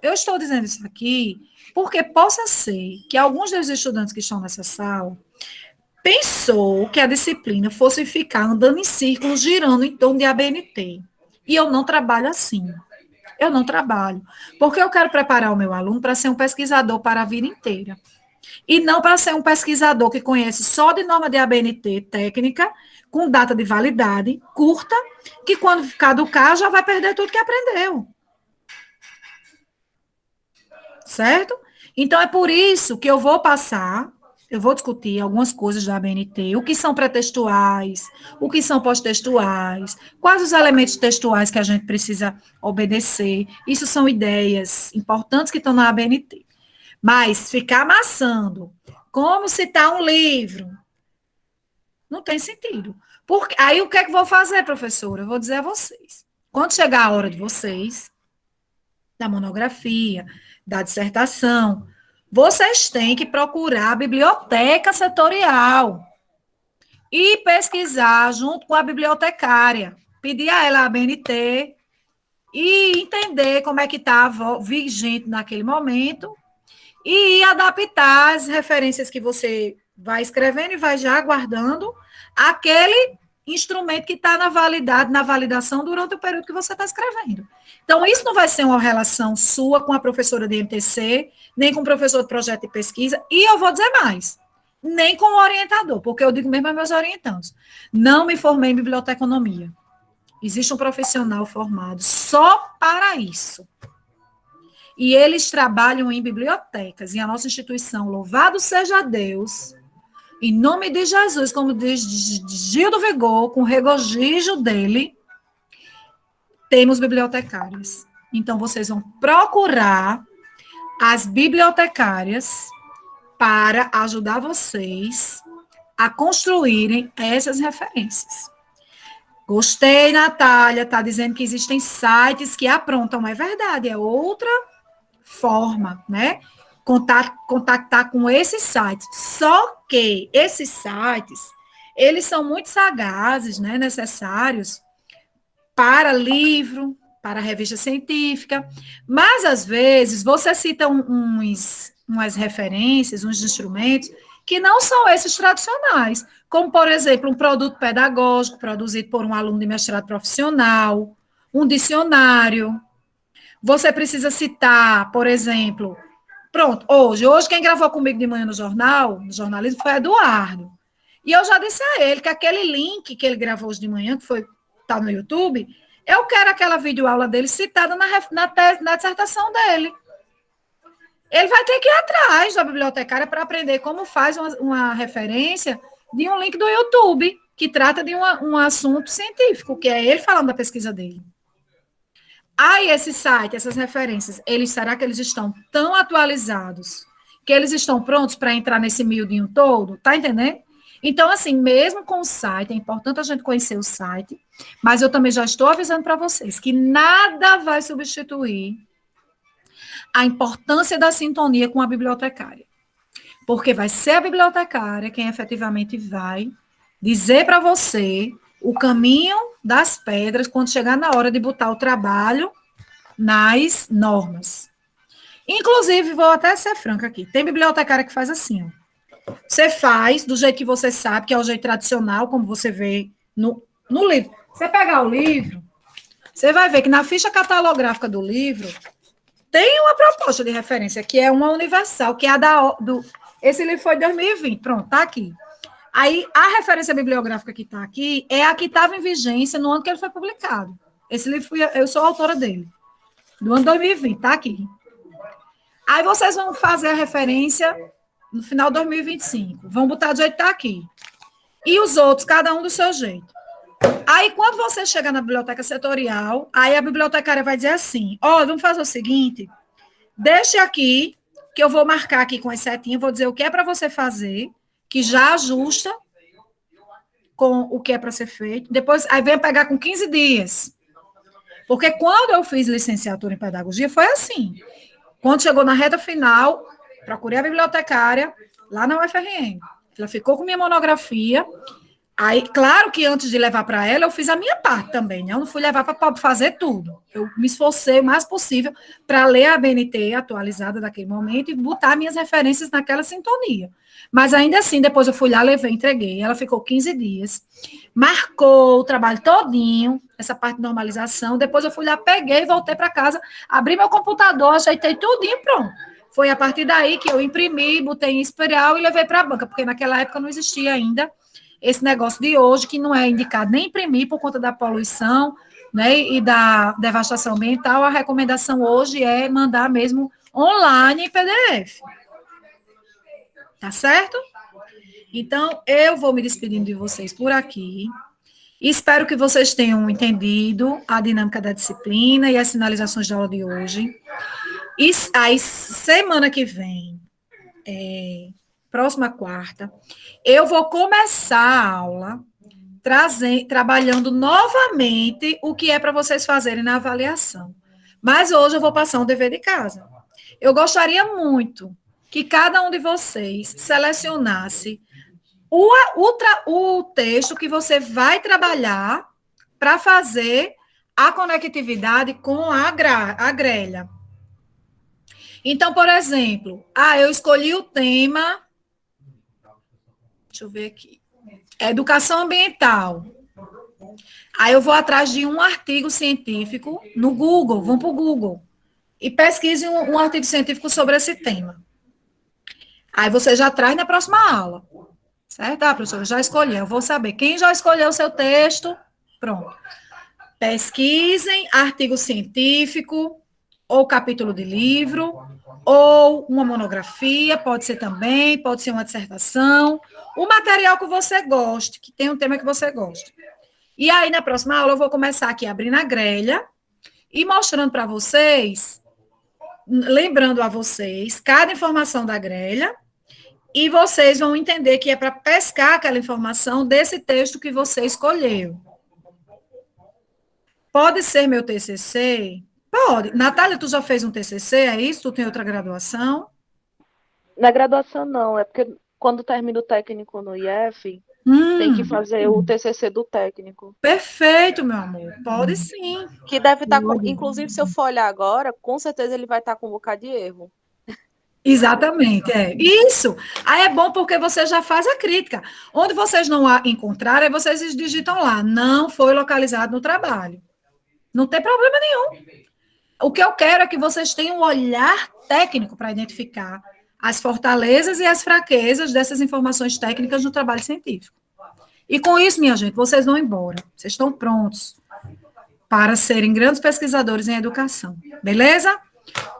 Eu estou dizendo isso aqui porque possa ser que alguns dos estudantes que estão nessa sala pensou que a disciplina fosse ficar andando em círculos, girando em torno de ABNT. E eu não trabalho assim. Eu não trabalho. Porque eu quero preparar o meu aluno para ser um pesquisador para a vida inteira. E não para ser um pesquisador que conhece só de norma de ABNT técnica, com data de validade curta, que quando caducar já vai perder tudo que aprendeu. Certo? Então, é por isso que eu vou discutir algumas coisas da ABNT, o que são pré-textuais, o que são pós-textuais, quais os elementos textuais que a gente precisa obedecer. Isso são ideias importantes que estão na ABNT. Mas ficar amassando, como citar um livro, não tem sentido. Porque, aí, o que é que eu vou fazer, professora? Eu vou dizer a vocês. Quando chegar a hora de vocês, da monografia, da dissertação, vocês têm que procurar a biblioteca setorial e pesquisar junto com a bibliotecária, pedir a ela a ABNT e entender como é que estava vigente naquele momento e adaptar as referências que você vai escrevendo e vai já guardando aquele instrumento que está na validação durante o período que você está escrevendo. Então, isso não vai ser uma relação sua com a professora de MTC, nem com o professor de projeto de pesquisa, e eu vou dizer mais, nem com o orientador, porque eu digo mesmo aos meus orientandos, não me formei em biblioteconomia. Existe um profissional formado só para isso. E eles trabalham em bibliotecas, e a nossa instituição, louvado seja Deus, em nome de Jesus, como diz Gil do Vigor, com o regozijo dele, temos bibliotecárias. Então, vocês vão procurar as bibliotecárias para ajudar vocês a construírem essas referências. Gostei, Natália, está dizendo que existem sites que aprontam, é verdade, é outra forma, né? Contactar com esses sites. Só que esses sites, eles são muito sagazes, né, necessários para livro, para revista científica, mas, às vezes, você cita umas referências, uns instrumentos, que não são esses tradicionais, como, por exemplo, um produto pedagógico produzido por um aluno de mestrado profissional, um dicionário. Você precisa citar, por exemplo, pronto, hoje quem gravou comigo de manhã no jornalismo, foi Eduardo. E eu já disse a ele que aquele link que ele gravou hoje de manhã, que está no YouTube, eu quero aquela videoaula dele citada na dissertação dele. Ele vai ter que ir atrás da bibliotecária para aprender como faz uma referência de um link do YouTube, que trata de um assunto científico, que é ele falando da pesquisa dele. Aí, esse site, essas referências, será que eles estão tão atualizados que eles estão prontos para entrar nesse miudinho todo? Tá entendendo? Então, assim, mesmo com o site, é importante a gente conhecer o site, mas eu também já estou avisando para vocês que nada vai substituir a importância da sintonia com a bibliotecária. Porque vai ser a bibliotecária quem efetivamente vai dizer para você o caminho das pedras quando chegar na hora de botar o trabalho nas normas. Inclusive, vou até ser franca aqui, tem bibliotecária que faz assim, ó. Você faz do jeito que você sabe, que é o jeito tradicional, como você vê no livro. Você pegar o livro, você vai ver que na ficha catalográfica do livro tem uma proposta de referência, que é uma universal, que é a esse livro foi de 2020, pronto, tá aqui. Aí, a referência bibliográfica que está aqui é a que estava em vigência no ano que ele foi publicado. Esse livro, eu sou a autora dele, do ano 2020, está aqui. Aí vocês vão fazer a referência no final de 2025. Vão botar do jeito que está aqui. E os outros, cada um do seu jeito. Aí, quando você chega na biblioteca setorial, aí a bibliotecária vai dizer assim, vamos fazer o seguinte, deixe aqui, que eu vou marcar aqui com as setinhas, vou dizer o que é para você fazer, que já ajusta com o que é para ser feito. Depois, aí vem pegar com 15 dias. Porque quando eu fiz licenciatura em pedagogia, foi assim. Quando chegou na reta final, procurei a bibliotecária lá na UFRN. Ela ficou com minha monografia. Aí, claro que antes de levar para ela, eu fiz a minha parte também, né? Eu não fui levar para fazer tudo. Eu me esforcei o mais possível para ler a BNT atualizada daquele momento e botar minhas referências naquela sintonia. Mas ainda assim, depois eu fui lá, levei, entreguei. Ela ficou 15 dias, marcou o trabalho todinho, essa parte de normalização. Depois eu fui lá, peguei, voltei para casa, abri meu computador, ajeitei tudinho e pronto. Foi a partir daí que eu imprimi, botei em espiral e levei para a banca, porque naquela época não existia ainda esse negócio de hoje, que não é indicado nem imprimir por conta da poluição, né, e da devastação ambiental. A recomendação hoje é mandar mesmo online em PDF. Tá certo? Então, eu vou me despedindo de vocês por aqui. Espero que vocês tenham entendido a dinâmica da disciplina e as sinalizações da aula de hoje. E aí, semana que vem, próxima quarta, eu vou começar a aula trabalhando novamente o que é para vocês fazerem na avaliação. Mas hoje eu vou passar um dever de casa. Eu gostaria muito que cada um de vocês selecionasse o texto que você vai trabalhar para fazer a conectividade com a grelha. Então, por exemplo, eu escolhi o tema, deixa eu ver aqui, educação ambiental. Aí eu vou atrás de um artigo científico no Google, vão para o Google, e pesquise um artigo científico sobre esse tema. Aí você já traz na próxima aula. Certo? Professora, já escolhi. Eu vou saber. Quem já escolheu o seu texto? Pronto. Pesquisem artigo científico, ou capítulo de livro, ou uma monografia, pode ser também, pode ser uma dissertação, o material que você goste, que tem um tema que você goste. E aí, na próxima aula, eu vou começar aqui abrindo a grelha e mostrando para vocês, lembrando a vocês, cada informação da grelha, e vocês vão entender que é para pescar aquela informação desse texto que você escolheu. Pode ser meu TCC? Pode. Natália, tu já fez um TCC, é isso? Tu tem outra graduação? Na graduação, não. É porque quando termina o técnico no IF, tem que fazer o TCC do técnico. Perfeito, meu amor. Pode sim. Que deve estar com... Inclusive, se eu for olhar agora, com certeza ele vai estar com um bocado de erro. Exatamente, Isso. Aí é bom porque você já faz a crítica. Onde vocês não encontrarem, vocês digitam lá, não foi localizado no trabalho. Não tem problema nenhum. O que eu quero é que vocês tenham um olhar técnico para identificar as fortalezas e as fraquezas dessas informações técnicas no trabalho científico. E com isso, minha gente, vocês vão embora. Vocês estão prontos para serem grandes pesquisadores em educação. Beleza?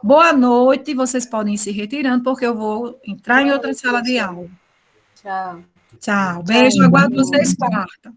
Boa noite, vocês podem ir se retirando, porque eu vou entrar em outra sala de aula. Tchau. Tchau. Beijo, aguardo vocês quarta.